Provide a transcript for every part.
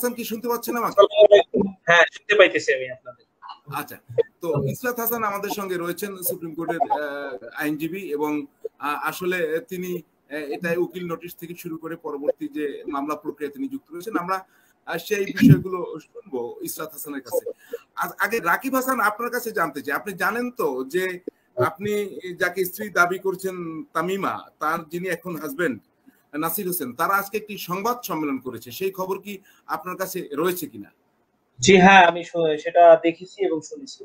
হাসান কি শুনতে পাচ্ছেন আমাকে? হ্যাঁ, শুনতে পাইতেছি আমি আপনাদের। আচ্ছা, তো ইসরাত হাসান আমাদের সঙ্গে রয়েছেন, সুপ্রিম কোর্টের আইনজীবী, এবং আসলে তিনি এটাই উকিল নোটিশ থেকে শুরু করে পরবর্তী যে মামলা প্রক্রিয়া তিনি যুক্ত রয়েছেন। আমরা সেই বিষয়গুলো শুনবো ইসরাত হাসানের কাছে। আগে রাকিব হাসান আপনার কাছে জানতে চাই, আপনি জানেন তো যে আপনি যাকে স্ত্রী দাবি করছেন তামিমা, তার যিনি এখন হাজবেন্ড নাসির হোসেন, তারা আজকে একটি সংবাদ সম্মেলন করেছে, সেই খবর কি আপনার কাছে রয়েছে কিনা? জি হ্যাঁ, আমি সেটা দেখেছি এবং শুনেছি।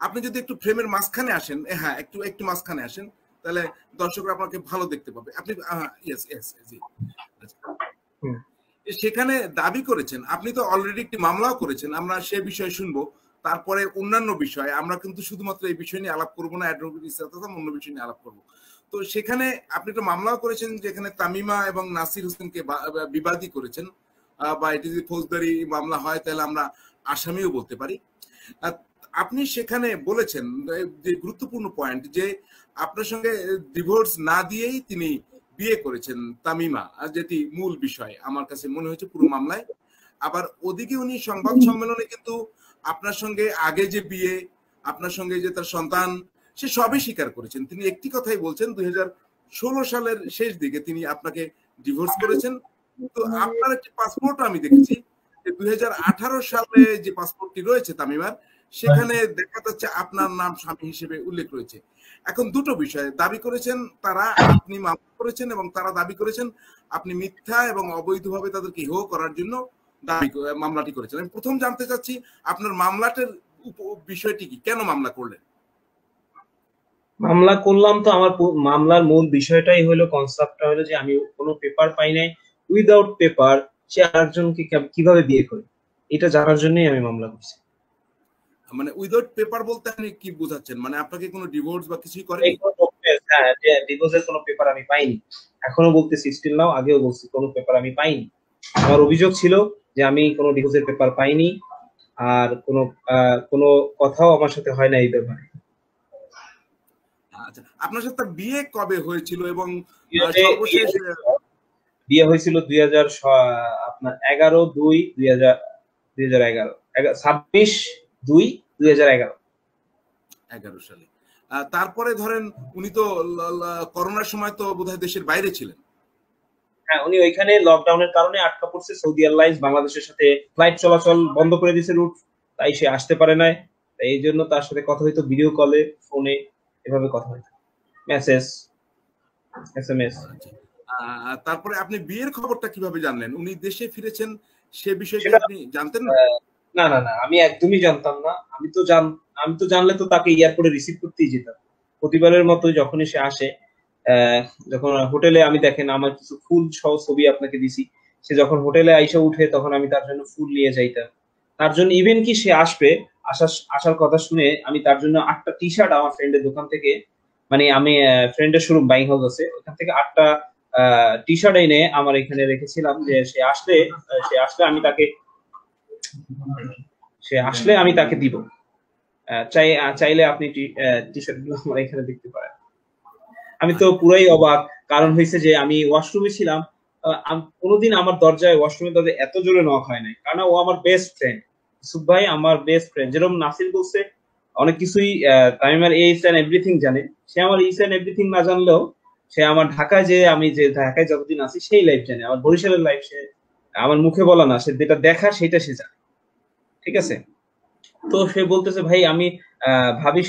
আপনি যদি একটু ফ্রেমের মাঝখানে আসেন, হ্যাঁ একটু মাঝখানে আসেন, তাহলে দর্শকরা আপনাকে ভালো দেখতে পাবে। আপনি ইয়েস ইয়েস জি। সেখানে দাবি করেছেন, আপনি তো অলরেডি একটি মামলাও করেছেন, আমরা সে বিষয়ে শুনবো। তারপরে অন্যান্য বিষয় আমরা কিন্তু শুধুমাত্র এই বিষয় নিয়ে আলাপ করবো না, অ্যাডভোকেট ইসরাত হাসান অন্য বিষয় নিয়ে আলাপ করবো। তো সেখানে আপনি একটা মামলাও করেছেন যেখানে তামিমা এবং নাসির হোসেনকে বিবাদী করেছেন, বা এটি যদি ফৌজদারি মামলা হয় তাহলে আমরা আসামিও বলতে পারি। আপনি সেখানে বলেছেন যে গুরুত্বপূর্ণ পয়েন্ট, যে আপনার সঙ্গে ডিভোর্স না দিয়েই তিনি বিয়ে করেছেন তামিমা, যেটি মূল বিষয় আমার কাছে মনে হয়েছে পুরো মামলায়। আবার ওদিকে উনি সংবাদ সম্মেলনে কিন্তু আপনার সঙ্গে আগে যে বিয়ে, আপনার সঙ্গে যে তার সন্তান, সে সবই স্বীকার করেছেন। তিনি একটি কথাই বলছেন, 2016 সালের শেষ দিকে তিনি আপনাকে ডিভোর্স করেছেন। তো আপনার একটি পাসপোর্ট আমি দেখেছি যে 2018 সালে যে পাসপোর্টটি রয়েছে তামিমার, সেখানে দেখা যাচ্ছে আপনার নাম স্বামী হিসেবে উল্লেখ রয়েছে। এখন দুটো বিষয় দাবি করেছেন তারা, আপনি মামলা করেছেন এবং তারা দাবি করেছেন আপনি মিথ্যা এবং অবৈধভাবে তাদেরকে হেয় করার জন্য মামলাটি করেছেন। আমি প্রথম জানতে চাচ্ছি আপনার মামলাটার বিষয়টি কি, কেন মামলা করলেন? মামলা করলাম তো আমার মামলার মূল বিষয়টাই হলো, কনসেপ্টটা হলো যে আমি কোনো পেপার পাই নাই, উইদাউট পেপার সে আরেকজনকে কিভাবে বিয়ে করে, এটা জানার জন্যই আমি মামলা করছি। মানে উইদাউট পেপার বলতে আপনি কি বোঝাচ্ছেন? মানে আপনাকে কোনো ডিভোর্স বা কিছুই করেনি? হ্যাঁ, ডিভোর্সের কোনো পেপার আমি পাইনি, এখনো বলতেছি, স্টিল নাও, আগেও বলছি, কোনো পেপার আমি পাইনি। আমার অভিযোগ ছিল যে আমি কোনো ডিভোর্সের পেপার পাইনি, আর কোনো কথাও আমার সাথে হয় না এই ব্যাপারে। আচ্ছা, আপনার সাথে বিয়ে কবে হয়েছিল এবং সর্বশেষ বিয়ে হয়েছিল 26/2/2011 সালে। তারপরে ধরেন উনি তো করোনার সময় তো বোধহয় দেশের বাইরে ছিলেন। হ্যাঁ, উনি ওইখানে লকডাউনের কারণে আটকা পড়ছে। সৌদি এয়ারলাইন্স বাংলাদেশের সাথে ফ্লাইট চলাচল বন্ধ করে দিয়েছে, রুট, তাই সে আসতে পারে নাই। এই জন্য তার সাথে কথা হইতো ভিডিও কলে, ফোনে, এভাবে কথা হইতো, মেসেজ, SMS। তারপরে আপনি বিয়ের খবরটা কিভাবে জানলেন? উনি দেশে ফিরেছেন সে বিষয়ে আপনি জানতেন না? না না না, আমি একদমই জানতাম না। আমি তো জানলে তো তাকে এয়ারপোর্টে রিসিভ করতেই যেতাম প্রতিবারের মতো। যখনই সে আসে, যখন হোটেলে, আমি দেখেন আমার কিছু ফুল সহ ছবি আপনাকে দিছি, সে যখন হোটেলে আইসা উঠে তখন আমি তার জন্য ফুল নিয়ে যাইতাম। তার জন্য ইভেন কি সে আসবে, আসার কথা শুনে আমি তার জন্য 8টা টি-শার্ট আমার ফ্রেন্ডের দোকান থেকে, মানে আমি ফ্রেন্ডের শোরুম বাইং হাউস আছে, ওখান থেকে 8টা টি-শার্ট এনে আমার এখানে রেখেছিলাম, যে সে আসলে আমি তাকে দিব। চাইলে আপনি টি-শার্ট গুলো আমার এখানে দেখতে পারেন। আমি তো পুরাই অবাক, কারণ হয়েছে যে আমি ওয়াশরুমে ছিলাম, কোনোদিন আমার দরজায় ওয়াশরুমের দরজায় এত জোরে নক হয় নাই, কারণ ও আমার বেস্ট ফ্রেন্ড, ইউসুফ ভাই আমার বেস্ট ফ্রেন্ড। যেরকম নাসির বলছে অনেক কিছুই তামিমার এইচ এন্ড এভরিথিং জানে, সে আমার এইচ এন্ড এভরিথিং না জানলেও সে আমার ঢাকায় যে ঢাকায় যতদিন আছি সেই লাইফ জানে, আমার বরিশালের লাইফ সে আমার মুখে বলা না, সে যেটা দেখা সেটা সে জানে, ঠিক আছে? তো সে বলতেছে ভাই আমি ভাবি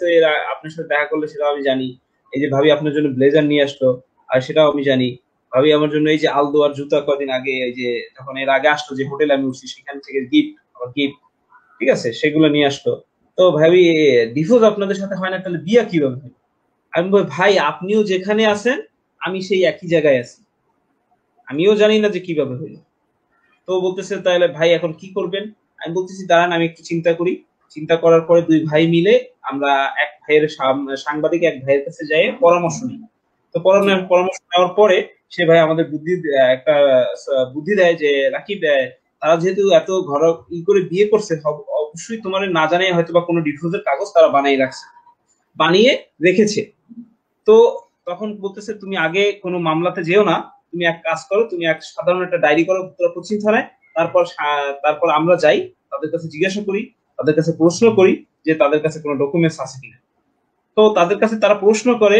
তো এর আপনার সাথে দেখা করলে সেটা আমি জানি, এই যে ভাবি আপনার জন্য ব্লেজার নিয়ে আসলো আর সেটাও আমি জানি, ভাবি আমার জন্য এই যে আলদোয়ার জুতা কদিন আগে, এই যে যখন এর আগে আসলো যে হোটেলে আমি উঠছি সেখান থেকে গিফট, ঠিক আছে, সেগুলো নিয়ে আসলো। তো ভাবি ডিভোর্স আপনাদের সাথে হয় না, তাহলে বিয়া কিভাবে হয়? আমি বলি ভাই আপনিও যেখানে আছেন আমি সেই একই জায়গায় আছি, আমিও জানি না যে কিভাবে হইলো। তো বলতেছে তাহলে ভাই এখন কি করবেন? আমি বলতেছি দাঁড়ান আমি একটু চিন্তা করি। চিন্তা করার পরে দুই ভাই মিলে আমরা এক ভাইয়ের সাংবাদিক এক ভাইয়ের কাছে যাই পরামর্শ নিই। তো পরামর্শ নেওয়ার পরে সে ভাই আমাদের একটা বুদ্ধি দেয় যে রাকিব, তারা যেহেতু এত ঘর করে বিয়ে করছে, অবশ্যই তোমার না জানাই হয়তো বা কোনো ডিভোর্সের কাগজ তারা বানিয়ে রেখেছে। তো তখন বলতেছে তুমি আগে কোনো মামলাতে যেও না, তুমি এক কাজ করো, তুমি এক সাধারণ একটা ডায়েরি করো উত্তরা পশ্চিম থানায়, তারপর আমরা যাই, তাদের কাছে জিজ্ঞাসা করি, তাদের কাছে প্রশ্ন করি যে তাদের কাছে কোনো ডকুমেন্টস আছে কিনা। তো তাদের কাছে তারা প্রশ্ন করে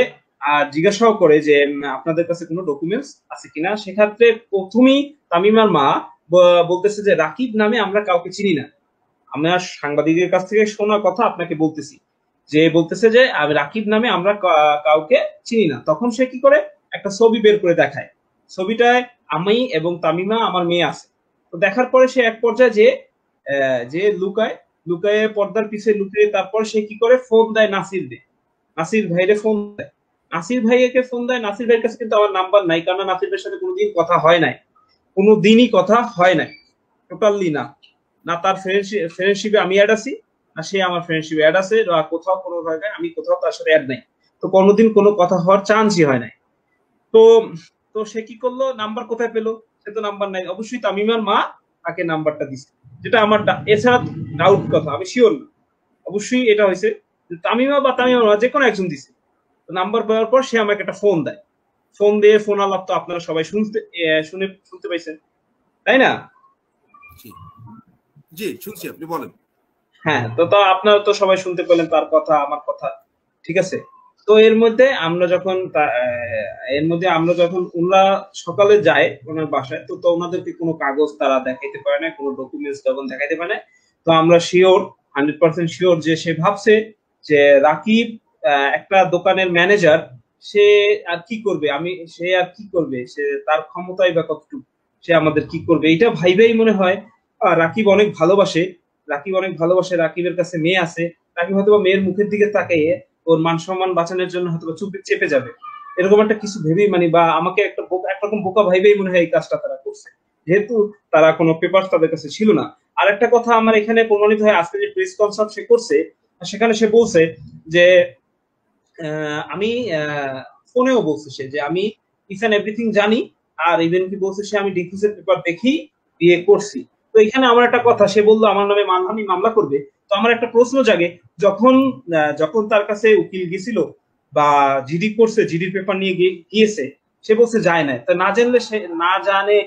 আর জিজ্ঞাসাও করে যে আপনাদের কাছে কোনো ডকুমেন্টস আছে কিনা। সেক্ষেত্রে প্রথমেই তামিমার মা বলতেছে যে রাকিব নামে আমরা কাউকে চিনি না। আমরা সাংবাদিকের কাছ থেকে শোনা কথা আপনাকে বলতেছি, যে বলতেছে যে রাকিব নামে আমরা কাউকে চিনি না। তখন সে কি করে, একটা ছবি বের করে দেখায়। ছবিটায় আমি এবং তামিমা আমার মেয়ে আছে। তো দেখার পরে সে এক পর্যায়ে যে লুকায় পর্দার পিছে লুকিয়ে তারপর সে কি করে ফোন দেয় নাসির ভাইরে ফোন দেয়। নাসির ভাইকে ফোন দেয়। নাসির ভাইয়ের কাছে কিন্তু আমার নাম্বার নাই, কারণ নাসির ভাইয়ের সাথে কোনোদিন কথা হয় নাই, কোনোদিনই কথা হয় নাই, টোটালি না। না তার ফ্রেন্ডশিপে আমি অ্যাড আছি, না সে আমার ফ্রেন্ডশিপে অ্যাড আছে, কোথাও কোনো জায়গায় আমি কোথাও তার সাথে অ্যাড নাই। তো কোনোদিন কোনো কথা হওয়ার চান্সই হয় নাই। তো তো সে কি করলো, নাম্বার কোথায় পেলো? সে তো নাম্বার নাই। অবশ্যই তামিমার মা তাকে নাম্বারটা দিচ্ছে, যেটা আমার এছাড়া ডাউট কথা, আমি শিওর না, অবশ্যই এটা হয়েছে তামিমা বা তামিমার মা যে কোনো একজন দিচ্ছে। নাম্বার পাওয়ার পর সে আমাকে একটা ফোন দেয়। ফোন দিয়ে ফোন আলাপ তো আপনারা সবাই শুনতে পাইছেন, তাই না? জি শুনছি, আপনি বলেন। হ্যাঁ, তো আপনারা তো সবাই শুনতে পেলেন তার কথা, আমার কথা, ঠিক আছে। তো এর মধ্যে আমরা যখন ওনারা সকালে যায় ওনার বাসায়, তো ওনাদেরকে কোনো কাগজ তারা দেখাইতে পারে না, কোনো ডকুমেন্টস তখন দেখাইতে পারে না। তো আমরা শিওর, 100% শিওর যে সে ভাবছে যে রাকিব একটা দোকানের ম্যানেজার, সে আর কি করবে, সে তার ক্ষমতাই বা কতটুকু, সে আমাদের কি করবে, এটা ভাইবেই মনে হয় রাকিব অনেক ভালোবাসে। রাকিবের কাছে মেয়ে আছে, রাকিব হয়তো মেয়ের মুখের দিকে তাকিয়ে ওর মান সম্মান বাঁচানোর জন্য হয়তো চুপ চেপে যাবে, এরকম একটা কিছু ভেবেই বা আমাকে একরকম বোকা ভাইবেই মনে হয় এই কাজটা তারা করছে, যেহেতু তারা কোনো পেপার তাদের কাছে ছিল না। আর একটা কথা আমার এখানে প্রমাণিত হয়, আজকে যে প্রেস কনসার্ট সে করছে, সেখানে সে বলছে যে আমি ফোনেও বলছে সে যে আমি ইচ এন্ড এভরিথিং জানি, আর ইভেন কি বলছে সে আমি ডিফিউজের পেপার দেখি বিয়ে করছি। তো এখানে আমার একটা কথা, সে বললো আমার নামে মানহানি মামলা করবে। তো আমার একটা প্রশ্ন জাগে, যখন তার কাছে উকিল গেছিল বা জিডি করছে, জিডির পেপার নিয়ে গিয়েছে, সে বলছে যায় না। তা না জানলে, সে না জানে,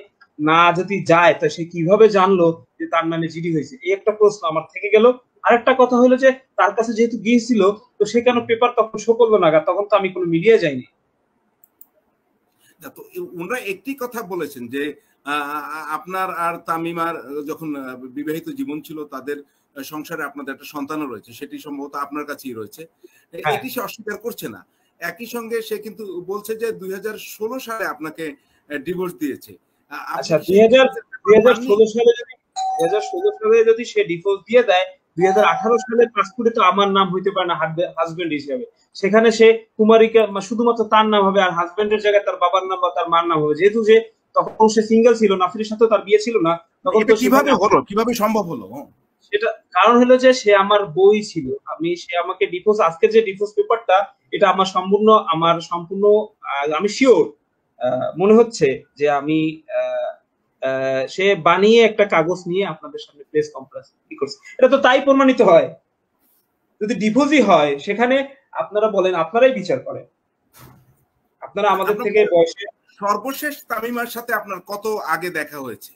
না যদি যায় তা সে কিভাবে জানলো যে তার নামে জিডি হয়েছে? এই একটা প্রশ্ন আমার থেকে গেল। আরেকটা কথা হলো যে তার কাছে যেহেতু গিয়েছিল, তো সে কেন পেপার তখন শো করলো না? তখন তো আমি কোনো মিডিয়া যাইনি। তো ওনারা একটি কথা বলেছেন যে আপনার আর তামিমার যখন বিবাহিত জীবন ছিল, তাদের সংসারে আপনাদের একটা সন্তানও রয়েছে, সেটি সম্ভবত আপনার কাছেই রয়েছে, এটি সে অস্বীকার করছে না। একই সঙ্গে সে কিন্তু বলছে যে 2016 সালে আপনাকে ডিভোর্স দিয়েছে। আচ্ছা, 2016 সালে যদি সে ডিভোর্স দিয়ে দেয়, 2018 সালে পাসপোর্টে তো আমার নাম হইতে পারে না হাজবেন্ড হিসেবে, সেখানে সে কুমারিকা শুধুমাত্র তার নাম হবে, আর হাজবেন্ডের জায়গায় তার বাবার নাম বা তার মার নাম হবে। যেহেতু যে তখন সে সিঙ্গেল ছিল, নাসিরের সাথে তার বিয়ে ছিল না, তখন তো কিভাবে সম্ভব হলো? সেটা কারণ হলো যে সে আমার বই ছিল, সে আমাকে ডিভোর্স, আজকে যে ডিভোর্স পেপারটা, এটা আমার সম্পূর্ণ আমি শিওর মনে হচ্ছে যে সে বানিয়ে একটা কাগজ নিয়ে আপনাদের সামনে প্রেস কনফারেন্স কি করছে, এটা তো তাই প্রমাণিত হয়। যদি ডিভোর্সই হয়, সেখানে আপনারা বলেন, আপনারাই বিচার করেন, আপনারা আমাদের থেকে বয়সে। সর্বশেষ তামিমার সাথে আপনার কত আগে দেখা হয়েছে?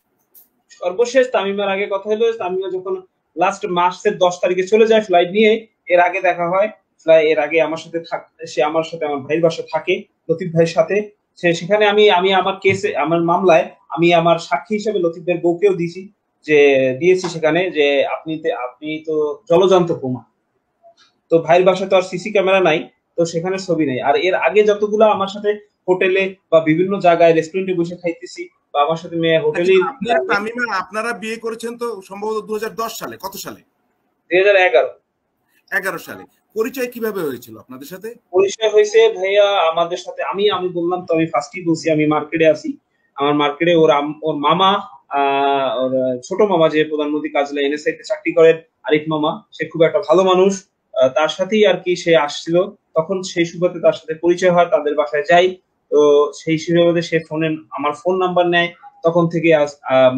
সর্বশেষ তামিমার আগে কথা হলো, তামিমা যখন লাস্ট মার্চের 10 তারিখে চলে যায় ফ্লাইট নিয়ে, এর আগে দেখা হয়। এর আগে আমার সাথে সে আমার ভাইয়ের বাসায় থাকে, লতিফ ভাইয়ের সাথে। সেখানে আমি আমার কেসে, আমার মামলায় আমি আমার সাক্ষী হিসেবে লতিফ ভাইয়ের বউকেও দিয়েছি সেখানে, যে আপনি তো জলযন্ত্র প্রমাণ। তো ভাইয়ের বাসায় তো আর সিসি ক্যামেরা নাই, তো সেখানে ছবি নেই। আর এর আগে যতগুলো আমার সাথে হোটেলে বা বিভিন্ন জায়গায় রেস্টুরেন্টে বসে খাইতেছি, বা আমার সাথে মেয়ে হোটেলে। আপনারা বিয়ে করেছেন তো সম্ভবত 2010 সালে। কত সালে? 2011 সালে। পরিচয় কিভাবে হয়েছিল আপনাদের সাথে? পরিচয় হয়েছে ভাইয়া আমাদের সাথে, আমি বললাম তো, আমি ফার্স্টই বলছি আমি মার্কেটে আছি। আমার মার্কেটে ওর মামা, ওর ছোট মামা যে প্রধানমন্ত্রী কার্যালয় NSA তে চাকরি করেন, আরিফ মামা, সে খুব একটা ভালো মানুষ। তার সাথেই আর কি সে আসছিল, তখন সেই সুবাদে তার সাথে পরিচয় হয়, তাদের বাসায় যাই। তো সেই সুবাদে সে আমার ফোন নাম্বার নেয়। তখন থেকে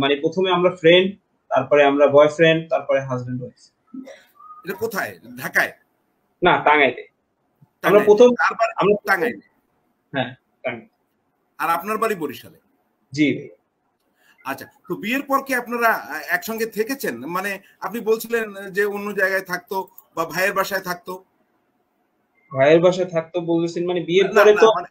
মানে প্রথমে আমরা ফ্রেন্ড, তারপরে আমরা বয়ফ্রেন্ড, তারপরে হাজবেন্ড ওয়াইফ। এটা কোথায়? ঢাকায়? না, টাঙ্গাইলে। আমরা প্রথম টাঙ্গাইলে। হ্যাঁ, টাঙ্গাইলে। আর আপনার বাড়ি বরিশালে? জি। আচ্ছা, তো বিয়ের পর কি আপনারা একসঙ্গে থেকেছেন? মানে আপনি বলছিলেন যে অন্য জায়গায় থাকতো বা ভাইয়ের বাসায় থাকতো। ভাইয়ের বাসায় থাকতো বলতেছেন, মানে বিয়ের না পরে না তো মানে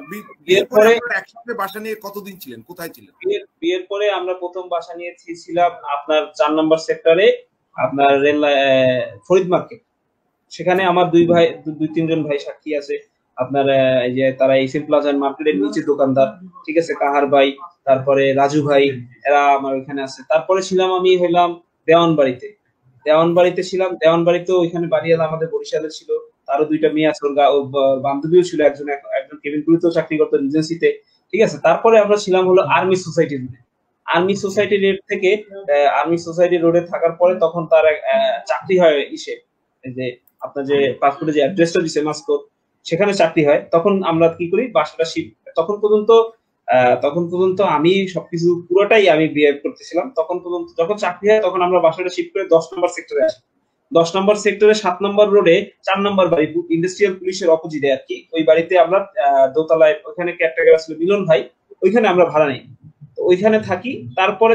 বিয়ের বিয়ের পরে পরে আপনারা একসঙ্গে বাসা নিয়ে কতদিন ছিলেন, কোথায় ছিলেন? বিয়ের পরে আমরা প্রথম বাসা নিয়েছিলাম আপনার 4 নম্বর সেক্টরে, আপনার রেল ফরিদ মার্কেট। সেখানে আমার দুই তিনজন ভাই সাক্ষী আছে। আপনার এই যে তারা এসএম প্লাজার মার্কেটের নিচে দোকানদার, ঠিক আছে, কাহার ভাই, তারপরে রাজু ভাই, এরা আমার ওইখানে আছে। তারপরে ছিলাম আমি হইলাম দেওয়ানবাড়িতে। দেওয়ানবাড়িতে ছিলাম, দেওয়ানবাড়িতে ওইখানে বাড়িওয়ালা আমাদের বরিশালে ছিল। তারও দুইটা মেয়ে আছে, ওর বান্ধবীও ছিল, একজন কেবিন ক্রুতেও চাকরি করতো রিজেন্সিতে, ঠিক আছে। তারপরে আমরা ছিলাম হলো আর্মি সোসাইটি রোডে। আর্মি সোসাইটি রোড থেকে আর্মি সোসাইটি রোডে থাকার পরে তখন তার চাকরি হয় ইসে, এই যে আপনার যে পাসপোর্টে যে অ্যাড্রেসটা দিছে মাস্কট, সেখানে চাকরি হয়। তখন আমরা কি করি, বাসাটা শিফট। তখন পর্যন্ত আমি সবকিছু পুরোটাই আমি বিহেভ করতেছিলাম। তখন পর্যন্ত যখন চাকরি হয় তখন আমরা বাসাটা শিফট করে 10 নম্বর সেক্টরে আসি। 10 নম্বর সেক্টরে 7 নম্বর রোডে 4 নম্বর বাড়ি, ইন্ডাস্ট্রিয়াল পুলিশের অপোজিটে আর কি। ওই বাড়িতে আমরা দোতলায়, ওখানে কেয়ারটেকার ছিল মিলন ভাই, ওইখানে আমরা ভাড়া নেই, তো ওইখানে থাকি। তারপরে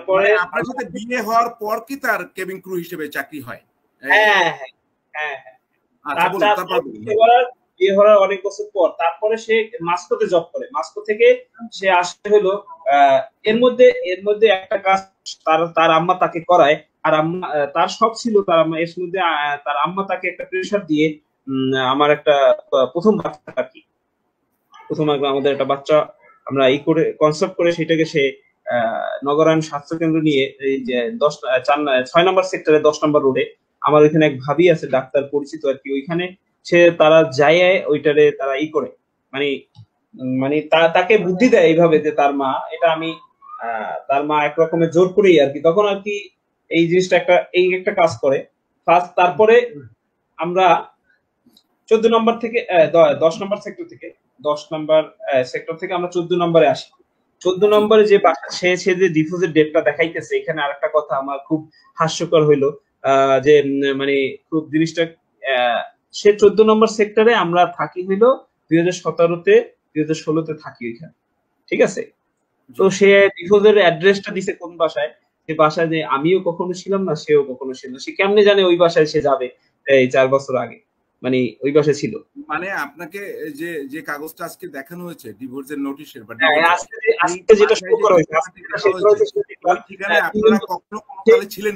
মানে আপনার সাথে বিয়ে হওয়ার পর কি তার কেবিন ক্রু হিসেবে চাকরি হয়? হ্যাঁ হ্যাঁ হ্যাঁ হ্যাঁ। আচ্ছা, বলুন, তারপর বিয়ে হওয়ার অনেক বছর পর তারপরে সে মাস্কোতে জব করে। মাস্কো থেকে সে আসতে হলো, এর মধ্যে একটা কাজ তার আম্মা তাকে করায়। আর আম্মা, তার শখ ছিল, তার আম্মা এর মধ্যে তার আম্মা তাকে একটা প্রেশার দিয়ে আমার একটা প্রথম বাচ্চা আর কি, আমাদের একটা বাচ্চা আমরা এই করে কনসেপ্ট করে সেটাকে সে নগরায়ণ স্বাস্থ্য কেন্দ্র নিয়ে, এই যে 6 নম্বর সেক্টরে 10 নম্বর রোডে আমার ওইখানে এক ভাবি আছে, ডাক্তার পরিচিত আর কি। ওইখানে তারা যায়, ওইটারে তারা করে, মানে মানে তাকে বুদ্ধি দেয় এইভাবে যে তার মা, এটা আমি তার মা এক রকমের জোর করেই আর কি, তখন আর কি এই জিনিসটা একটা কাজ করে ফার্স্ট। তারপরে আমরা 14 নম্বর থেকে 10 নম্বর সেক্টর থেকে 10 নম্বর সেক্টর থেকে আমরা 14 নম্বরে আসি। 14 নম্বরে যে সে যে ডিফিউজের ডেটটা দেখাইতেছে, এখানে আরেকটা কথা আমার খুব হাস্যকর হইলো, যে মানে খুব জিনিসটা, সে 14 নম্বর সেক্টরে আমরা থাকি হইলো 2017-তে, 2016-তে থাকি ওইখানে, ঠিক আছে। তো সে ডিফিউজের অ্যাড্রেসটা দিছে কোন বাসায়, সে বাসায় যে আমিও কখনো ছিলাম না, সেও কখনো ছিল না। সে কেমনে জানে ওই বাসায় সে যাবে এই 4 বছর আগে, মানে ওই বাসায় ছিল। মানে আপনাকে যে যে কাগজটা আজকে দেখানো হয়েছে ডিভোর্সের নোটিশের বা আজকে যেটা শুরু করা হয়েছে, ঠিকানায় আপনারা কখনো কোনো কালে ছিলেন?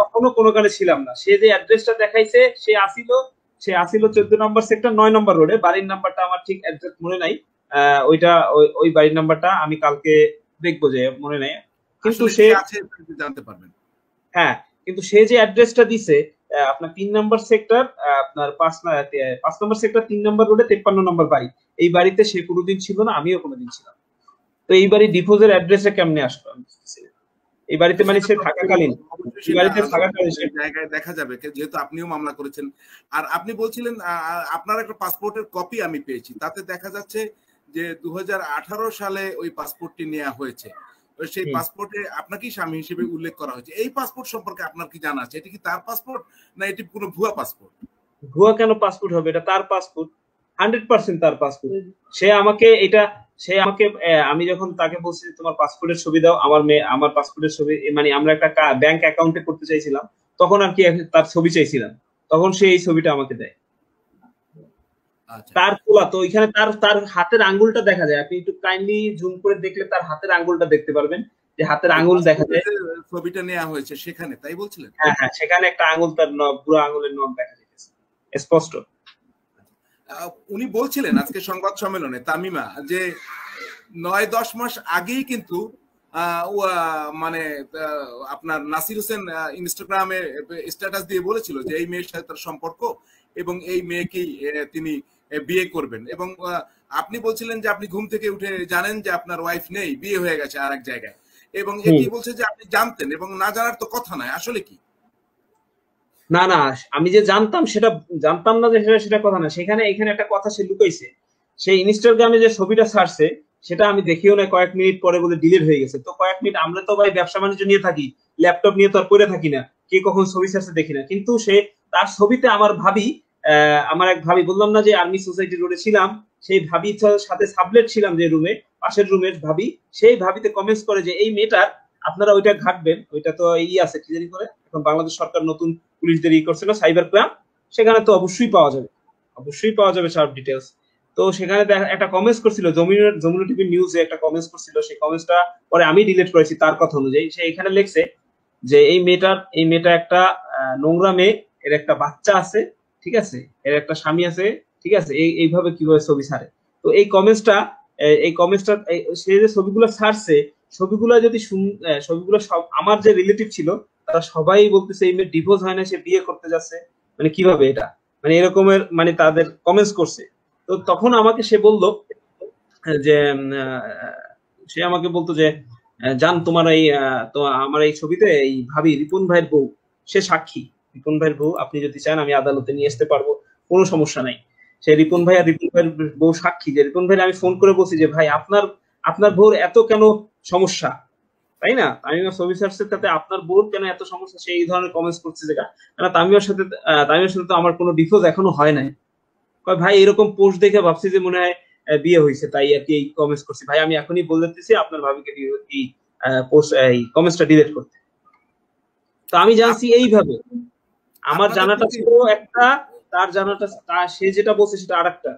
কখনো কোনো কালে ছিলাম না। সে যে অ্যাড্রেসটা দেখাইছে, সে আসিল 14 নম্বর সেক্টর 9 নম্বর রোডে। বাড়ির নাম্বারটা আমার ঠিক এক্সাক্ট মনে নাই, ওইটা ওই বাড়ির নাম্বারটা আমি কালকে দেখবো, যে মনে নাই। কিন্তু সে জানতে পারবেন। হ্যাঁ, কিন্তু সে যে অ্যাড্রেসটা দিছে আপনার 3 নম্বর সেক্টর, আপনার 5 নম্বর সেক্টর 3 নম্বর রোডে 53 নম্বর বাড়ি, এই বাড়িতে সে কোনোদিন ছিল না, আমিও কোনোদিন ছিলাম। তো এই বাড়ি ডিফোজের অ্যাড্রেসে কেমনে আসলো? এই বাড়িতে মানে সে থাকাকালীন, এই বাড়িতে থাকাকালীন জায়গায় দেখা যাবে, যেহেতু আপনিও মামলা করেছেন। আর আপনি বলছিলেন আপনার একটা পাসপোর্টের কপি আমি পেয়েছি, তাতে দেখা যাচ্ছে যে 2018 সালে ওই পাসপোর্টটি নেওয়া হয়েছে। সেই পাসপোর্টে আপনাকেই স্বামী হিসেবে উল্লেখ করা হয়েছে। এই পাসপোর্ট সম্পর্কে আপনার কি জানা আছে? এটা কি তার পাসপোর্ট না এটি কোনো ভুয়া পাসপোর্ট? ভুয়া কেন পাসপোর্ট হবে? এটা তার পাসপোর্ট, 100% তার পাসপোর্ট। সে আমাকে আমি যখন তাকে বলছি তোমার পাসপোর্টের ছবি দাও, আমার পাসপোর্টের ছবি, মানে আমরা একটা ব্যাংক অ্যাকাউন্টে করতে চাইছিলাম, তখন আর কি তার ছবি চাইছিলাম, তখন সে এই ছবিটা আমাকে দেয়। তার তোলা তো ওইখানে তার হাতের আঙ্গুলটা দেখা যায়। আপনি একটু কাইন্ডলি জুম করে দেখলে তার হাতের আঙ্গুলটা দেখতে পারবেন, যে হাতের আঙ্গুল দেখা যায়। ছবিটা নেওয়া হয়েছে সেখানে, তাই বলছিলেন? হ্যাঁ হ্যাঁ, সেখানে একটা আঙ্গুল, তার পুরো আঙ্গুলের নখ দেখা যাচ্ছে স্পষ্ট। উনি বলছিলেন আজকে সংবাদ সম্মেলনে, তামিমা, যে 9-10 মাস আগেই কিন্তু মানে আপনার নাসির হোসেন ইনস্টাগ্রামে স্ট্যাটাস দিয়ে বলেছিল যে এই মেয়ের সাথে তার সম্পর্ক এবং এই মেয়েকেই তিনি বিয়ে করবেন। এবং আপনি বলছিলেন যে আপনি ঘুম থেকে উঠে জানেন যে আপনার ওয়াইফ নেই, বিয়ে হয়ে গেছে আর এক জায়গায়, এবং এটি বলছে যে আপনি জানতেন, এবং না জানার তো কথা নয়। আসলে কি? না না, আমি যে জানতাম সেটা জানতাম না, যে সেটা কথা না। এখানে একটা কথা সে লুকাইছে। সেই ইনস্টাগ্রামে যে ছবিটা ছাড়ছে সেটা আমি দেখিও না, কয়েক মিনিট পরে বলে ডিলিট হয়ে গেছে। তো কয়েক মিনিট, আমরা তো ভাই ব্যবসা বাণিজ্য নিয়ে থাকি, ল্যাপটপ নিয়ে তো আর পড়ে থাকি না, কে কখন ছবি ছাড়ছে দেখি না। কিন্তু তার ছবিতে আমার এক ভাবি, বললাম না যে আর্মি সোসাইটি রোডে ছিলাম, সেই ভাবির সাথে সাবলেট ছিলাম যে রুমে, পাশের রুমের ভাবি, সেই ভাবিতে কমেন্টস করে যে এই মেয়েটার আপনারা ওইটা ঘাটবেন, ওইটা তো আছে কি জানি করে, এখন বাংলাদেশ সরকার নতুন পুলিশদের করছে না, সাইবার ক্রাইম, সেখানে তো অবশ্যই পাওয়া যাবে সব ডিটেলস। তো সেখানে একটা কমেন্টস করছিল যমুনা টিভি নিউজে, একটা কমেন্টস করছিল, সেই কমেন্টসটা পরে আমি ডিলিট করেছি তার কথা অনুযায়ী। সে এখানে লিখছে যে এই মেয়েটা একটা নোংরা মেয়ে, এর একটা বাচ্চা আছে, ঠিক আছে, এর একটা স্বামী আছে, ঠিক আছে, এইভাবে কিভাবে ছবি ছাড়ে। তো এই কমেন্টসটা সে যে ছবিগুলো ছাড়ছে, ছবিগুলো সব আমার যে রিলেটিভ ছিল তারা সবাই বলতেছে এই মেয়ে ডিভোর্স হয় না, সে বিয়ে করতে যাচ্ছে, মানে কিভাবে এটা, মানে এরকমের মানে তাদের কমেন্টস করছে। তো তখন আমাকে সে বলল যে সে আমাকে বলতো যে জান তোমার এই তো আমার এই ছবিতে এই ভাবি রিপন ভাইয়ের বউ, সে সাক্ষী, রিপন ভাইয়ের বউ, আপনি যদি চান আমি আদালতে নিয়ে আসতে পারবো, কোনো সমস্যা নাই। সে রিপন ভাই আর রিপন ভাইয়ের বউ সাক্ষী যে রিপন ভাই আমি ফোন করে বলছি যে ভাই আপনার বউর এত কেন সমস্যা, তাই না, তামিমের ছবি ছাড়ছে তাতে আপনার বউর কেন এত সমস্যা, সে এই ধরনের কমেন্টস করছে, যেটা তামিমের সাথে তো আমার কোনো ডিভোর্স এখনো হয় নাই। ভাই এরকম পোস্ট দেখে ভাবছি যে মনে হয় বিয়ে হয়েছে, তাই আর কি এই কমেন্টস করছি। ভাই আমি এখনই বলে দিতেছি আপনার ভাবিকে এই পোস্ট এই কমেন্টসটা ডিলিট করতে। তো আমি জানছি এইভাবে, আমার জানাটা ছিল একটা, তার জানাটা সে যেটা বলছে সেটা আরেকটা।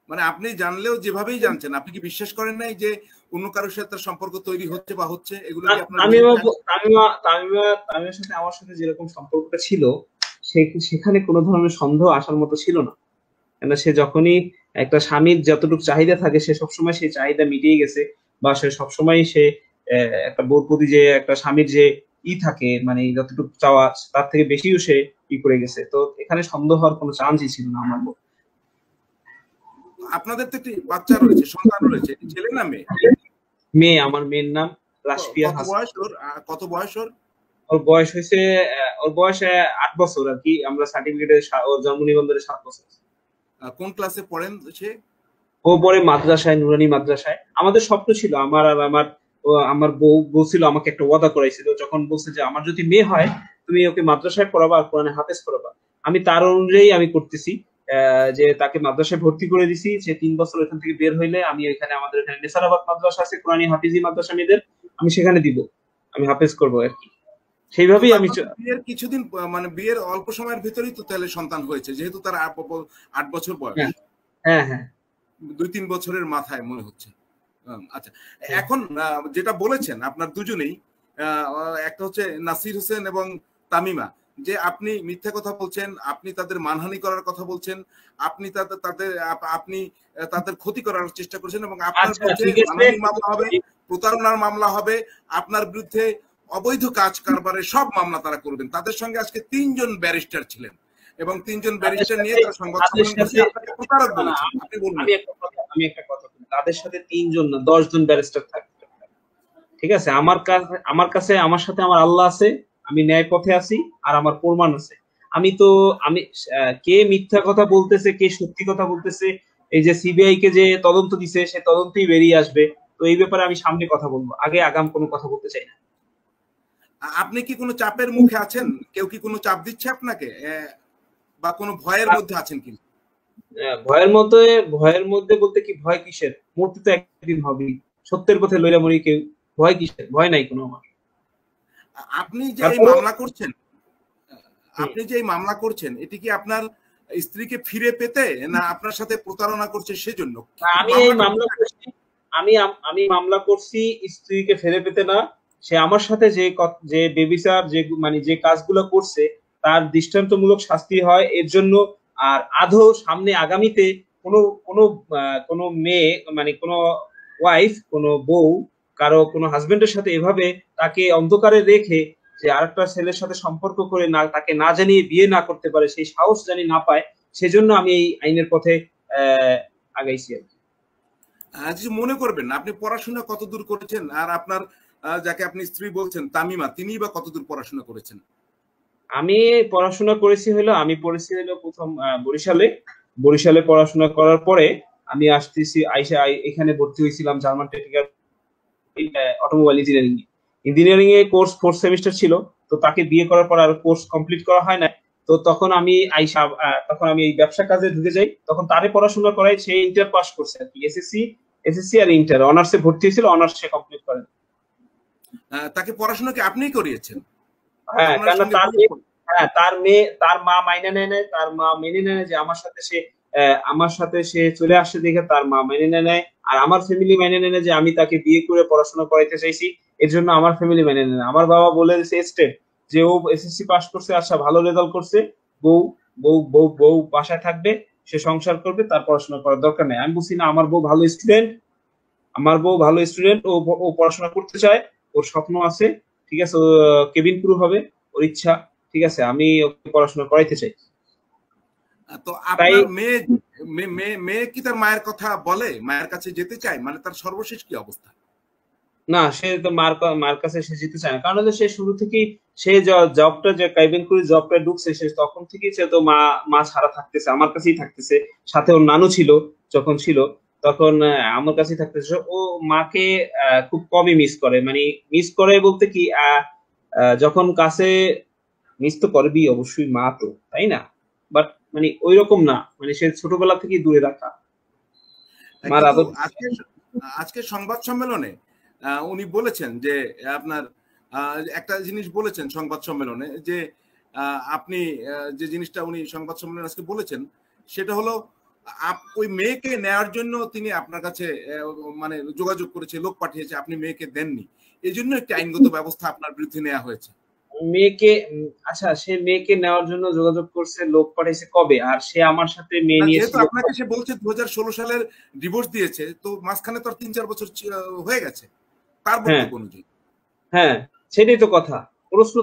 মানে আপনি জানলেও যেভাবেই জানছেন, আপনি কি বিশ্বাস করেন নাই যে অন্য কারোর সাথে তার সম্পর্ক তৈরি হচ্ছে বা হচ্ছে? এগুলো কি আপনার তামিমের সাথে আমার সাথে যেরকম সম্পর্কটা ছিল সেখানে কোনো ধরনের সন্দেহ আসার মতো ছিল না, কেন সে যখনই একটা স্বামীর যতটুকু চাহিদা থাকে সে সবসময় সেই চাহিদা মিটিয়ে গেছে, বা সে সবসময় সে একটা বউর প্রতি যে একটা স্বামীর যে থাকে, মানে যতটুকু চাওয়া তার থেকে বেশিও সে করে গেছে। তো এখানে সন্দেহ হওয়ার কোনো চান্সই ছিল না আমার। আপনাদের তো একটি বাচ্চা রয়েছে, সন্তান রয়েছে, ছেলে না মেয়ে? মেয়ে, আমার মেয়ের নাম রাশফিয়া হাসান। কত বয়স ওর? ওর বয়স হয়েছে 8 বছর আর কি, আমরা সার্টিফিকেটে ওর জন্ম নিবন্ধনে 7 বছর। কোন ক্লাসে পড়েন সে? ও পড়ে মাদ্রাসায়, নুরানি মাদ্রাসায়। আমাদের স্বপ্ন ছিল, আমার বউ বলছিল, আমাকে একটা ওয়াদা করাইছিল, যখন বলছে যে আমার যদি মেয়ে হয় তুমি ওকে মাদ্রাসায় পড়াবা আর কোরআনে হাফেজ করাবা, আমি তার অনুযায়ী আমি করতেছি, যে তাকে মাদ্রাসায় ভর্তি করে দিছি। সে 3 বছর এখান থেকে বের হইলে আমি এখানে, আমাদের এখানে নেসারাবাদ মাদ্রাসা আছে কোরআনি হাফিজি মাদ্রাসা মেয়েদের, আমি সেখানে দিব, আমি হাফেজ করবো আর কি। সেইভাবেই আমি বিয়ের কিছুদিন মানে বিয়ের অল্প সময়ের ভিতরেই তো তাহলে সন্তান হয়েছে, যেহেতু তার 8 বছর বয়স। হ্যাঁ হ্যাঁ, 2-3 বছরের মাথায় মনে হচ্ছে। আচ্ছা, এখন যেটা বলেছেন আপনার দুজনেই, একটা হচ্ছে নাসির হোসেন এবং তামিমা, যে আপনি মিথ্যা কথা বলছেন, আপনি তাদের মানহানি করার কথা বলছেন, আপনি তাদের ক্ষতি করার চেষ্টা করছেন, এবং আপনার বিরুদ্ধে মানহানি মামলা হবে, প্রতারণার মামলা হবে, আপনার বিরুদ্ধে অবৈধ কাজ কারবারের সব মামলা তারা করবেন। তাদের সঙ্গে আজকে 3 জন ব্যারিস্টার ছিলেন, এবং 3 জন ব্যারিস্টার নিয়ে তারা সংবাদ সম্মেলন করছে, আপনাকে প্রতারক বলেছেন। আপনি বলুন। আমি একটা কথা বলি, তাদের সাথে 3 জন না 10 জন ব্যারিস্টার থাকে, ঠিক আছে। আমার কাছে আমার সাথে আমার আল্লাহ আছে, আমি ন্যায় পথে আছি, আর আমার প্রমাণ আছে। আমি কে মিথ্যা কথা বলতেছে কে সত্যি কথা বলতেছে, এই যে সিবিআই কে যে তদন্ত দিছে সে তদন্তই বেরিয়ে আসবে। তো এই ব্যাপারে আমি সামনে কথা বলবো, আগে আগাম কোনো কথা বলতে চাই না। আপনি কি কোনো চাপের মুখে আছেন? কেউ কি কোনো চাপ দিচ্ছে আপনাকে, বা কোনো ভয়ের মধ্যে আছেন কি? ভয়ের মধ্যে বলতে কি, ভয় কিসের, মূর্তি তো একদিন হবে, সত্যের পথে লইলা মরি, কেউ ভয় কিসের, ভয় নাই কোনো আমার। আপনি যে এই মামলা করছেন, এটি কি আপনার স্ত্রীকে ফিরে পেতে, না আপনার সাথে প্রতারণা করছে সেজন্য? আমি মামলা করছি স্ত্রীকে ফিরে পেতে না, সে আমার সাথে যে বেবিচার যে কাজগুলো করছে তার দৃষ্টান্তমূলক শাস্তি হয় এর জন্য। আর আদৌ সামনে আগামীতে কোনো মেয়ে, মানে কোনো ওয়াইফ, কোনো বউ কোনো হাজবেন্ডের সাথে এভাবে তাকে অন্ধকারে রেখে যে আরেকটা ছেলের সাথে সম্পর্ক করে তাকে না জানিয়ে বিয়ে না করতে পারে, সেই সাহস জানি না পায়, সেজন্য আমি এই আইনের পথে আগাইছি আর কি। মনে করবেন আপনি পড়াশোনা কতদূর করেছেন, আর আপনার যাকে আপনি স্ত্রী বলছেন তামিমা, তিনি বা কতদূর পড়াশোনা করেছেন? আমি পড়াশোনা করেছি আমি পড়েছি প্রথম বরিশালে পড়াশোনা করার পরে আমি এখানে ভর্তি হয়েছিলাম জার্মান টেকনিক্যাল অটোমোবাইল ইঞ্জিনিয়ারিং এ কোর্স 4 সেমিস্টার ছিল। তো তাকে বিয়ে করার পর আর কোর্স কমপ্লিট করা হয় না। তো তখন আমি এই ব্যবসা কাজে ঢুকে যাই। তখন তারে পড়াশোনা করাই, সে ইন্টার পাস করছে আর কি, এসএসসি এসএসসি আর ইন্টার, অনার্সে ভর্তি হয়েছিল, অনার্সে কমপ্লিট করেন। তাকে পড়াশোনা কি আপনিই করিয়েছেন? হ্যাঁ, কারণ তার মা মাইনে নেয় নাই, তার মা মেনে নেয় যে আমার সাথে সে চলে আসছে দেখে তার মা মেনে নেয়, আর আমার ফ্যামিলি মেনে নেয় যে আমি তাকে বিয়ে করে পড়াশোনা করাইতে চাইছি, এর জন্য আমার ফ্যামিলি মেনে নেয়। আমার বাবা বলে স্টেট যে ও এসএসসি পাস করছে, আচ্ছা ভালো রেজাল্ট করছে, বউ বউ বউ বউ বাসায় থাকবে, সে সংসার করবে, তার পড়াশোনা করার দরকার নেই। আমি বলছি না, আমার বউ ভালো স্টুডেন্ট, ও পড়াশোনা করতে চায়, ওর স্বপ্ন আছে, ঠিক আছে, ও কেবিন ক্রু হবে, ওর ইচ্ছা, ঠিক আছে, আমি ওকে পড়াশোনা করাইতে চাই। তো আপনার মেয়ে কি তার মায়ের কথা বলে, মায়ের কাছে যেতে চায়, মানে তার সর্বশেষ কি অবস্থা? না, সে তো মার কাছে সে যেতে চায় না, কারণ সে শুরু থেকেই সে জবটা যে কেবিন ক্রু জবটা ঢুকছে, সে তখন থেকেই সে তো মা ছাড়া থাকতেছে, আমার কাছেই থাকতেছে, সাথে ওর নানু ছিল যখন ছিল, তখন আমার কাছেই থাকতেছে। ও মাকে খুব কমই মিস করে, মানে মিস করে বলতে কি, যখন কাছে মিস তো করবি অবশ্যই, মা তো, তাই না, বাট মানে ওই রকম না, মানে সে ছোটবেলা থেকেই দূরে রাখা মার আদর। আজকে সংবাদ সম্মেলনে উনি বলেছেন যে আপনার একটা জিনিস বলেছেন সংবাদ সম্মেলনে, যে আপনি যে জিনিসটা উনি সংবাদ সম্মেলনে আজকে বলেছেন সেটা হলো ওই মেয়েকে নেওয়ার জন্য তিনি আপনার কাছে মানে যোগাযোগ করেছে, লোক পাঠিয়েছে, আপনি মেয়েকে দেননি, এই জন্য একটি আইনগত ব্যবস্থা আপনার বিরুদ্ধে নেওয়া হয়েছে। মেয়েকে, আচ্ছা, সে মেয়েকে নেওয়ার জন্য যোগাযোগ করছে, লোক পাঠিয়েছে কবে? আর সে আমার সাথে মেয়ে নিয়েছিল, আপনাকে সে বলছে 2016 সালের ডিভোর্স দিয়েছে, তো মাঝখানে তো 3-4 বছর হয়ে গেছে তার বক্তব্য অনুযায়ী। হ্যাঁ, সেটাই তো কথা, প্রশ্ন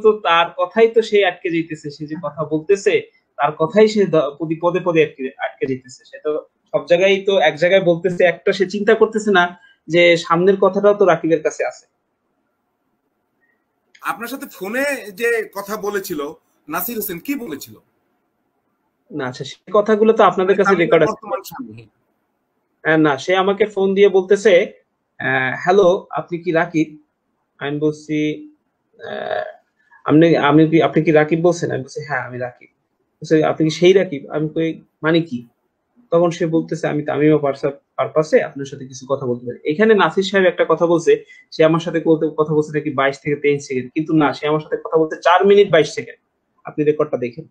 তো তার কথাই তো সে আটকে যেতেছে, সে যে কথা বলতেছে তার কথাই সে পদে পদে আটকে যেতেছে, সে তো সব জায়গায় তো এক জায়গায় বলতেছে একটা, সে চিন্তা করতেছে না যে সামনের কথাটাও তো রাকিবের কাছে আছে। আপনার সাথে ফোনে যে কথা বলেছিল নাসির হোসেন, কি বলেছিল? না, আচ্ছা, সেই কথাগুলো তো আপনাদের কাছে রেকর্ড আছে। না, সে আমাকে ফোন দিয়ে বলতেছে, হ্যালো, আপনি কি রাকিব? আমি বলছি, আপনি কি রাকিব বলছেন? আমি বলছি হ্যাঁ, আমি রাকিব। আপনি কি সেই রাকিব? আমি কই মানে কি? তখন সে বলতেছে, আমি তামিমা পারপাসে আপনার সাথে কিছু কথা বলতে পারি। এখানে নাসির সাহেব একটা কথা বলছে, সে আমার সাথে কথা বলছে নাকি 22 থেকে 23 সেকেন্ড, কিন্তু না, সে আমার সাথে কথা বলতে 4 মিনিট 22 সেকেন্ড। আপনি রেকর্ডটা দেখেন,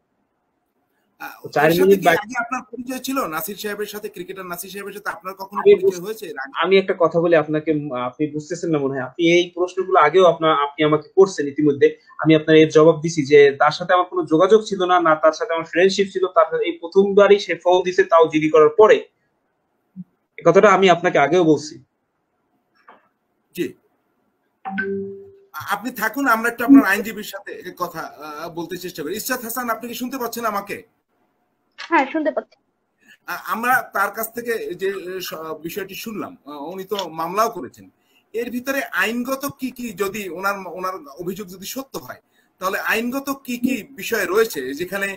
4 মিনিট। আপনার পরিচয় ছিল নাসির সাহেবের সাথে, ক্রিকেটার নাসির সাহেবের সাথে আপনার কখনো পরিচয় হয়েছে? আমি একটা কথা বলি আপনাকে, আপনি বুঝতেছেন না মনে হয়, আপনি এই প্রশ্নগুলো আগেও আপনি আমাকে করছেন ইতিমধ্যে, আমি আপনার এর জবাব দিছি যে তার সাথে আমার কোনো যোগাযোগ ছিল না, না তার সাথে আমার ফ্রেন্ডশিপ ছিল, তার এই প্রথমবারই সে ফোন দিছে, তাও জিডি করার পরে। এই কথাটা আমি আপনাকে আগেও বলছি। জি, আপনি থাকুন, আমরা একটু আপনার আইনজীবীর সাথে কথা বলতে চেষ্টা করি। ইসরাত হাসান, আপনি কি শুনতে পাচ্ছেন আমাকে? হ্যাঁ, শুনতে পাচ্ছি। আমরা তার কাছ থেকে যে বিষয়টি শুনলাম, উনি তো মামলাও করেছেন, এর ভিতরে আইনগত কি কি, যদি ওনার অভিযোগ যদি সত্য হয়, তাহলে আইনগত কি কি বিষয় রয়েছে যেখানে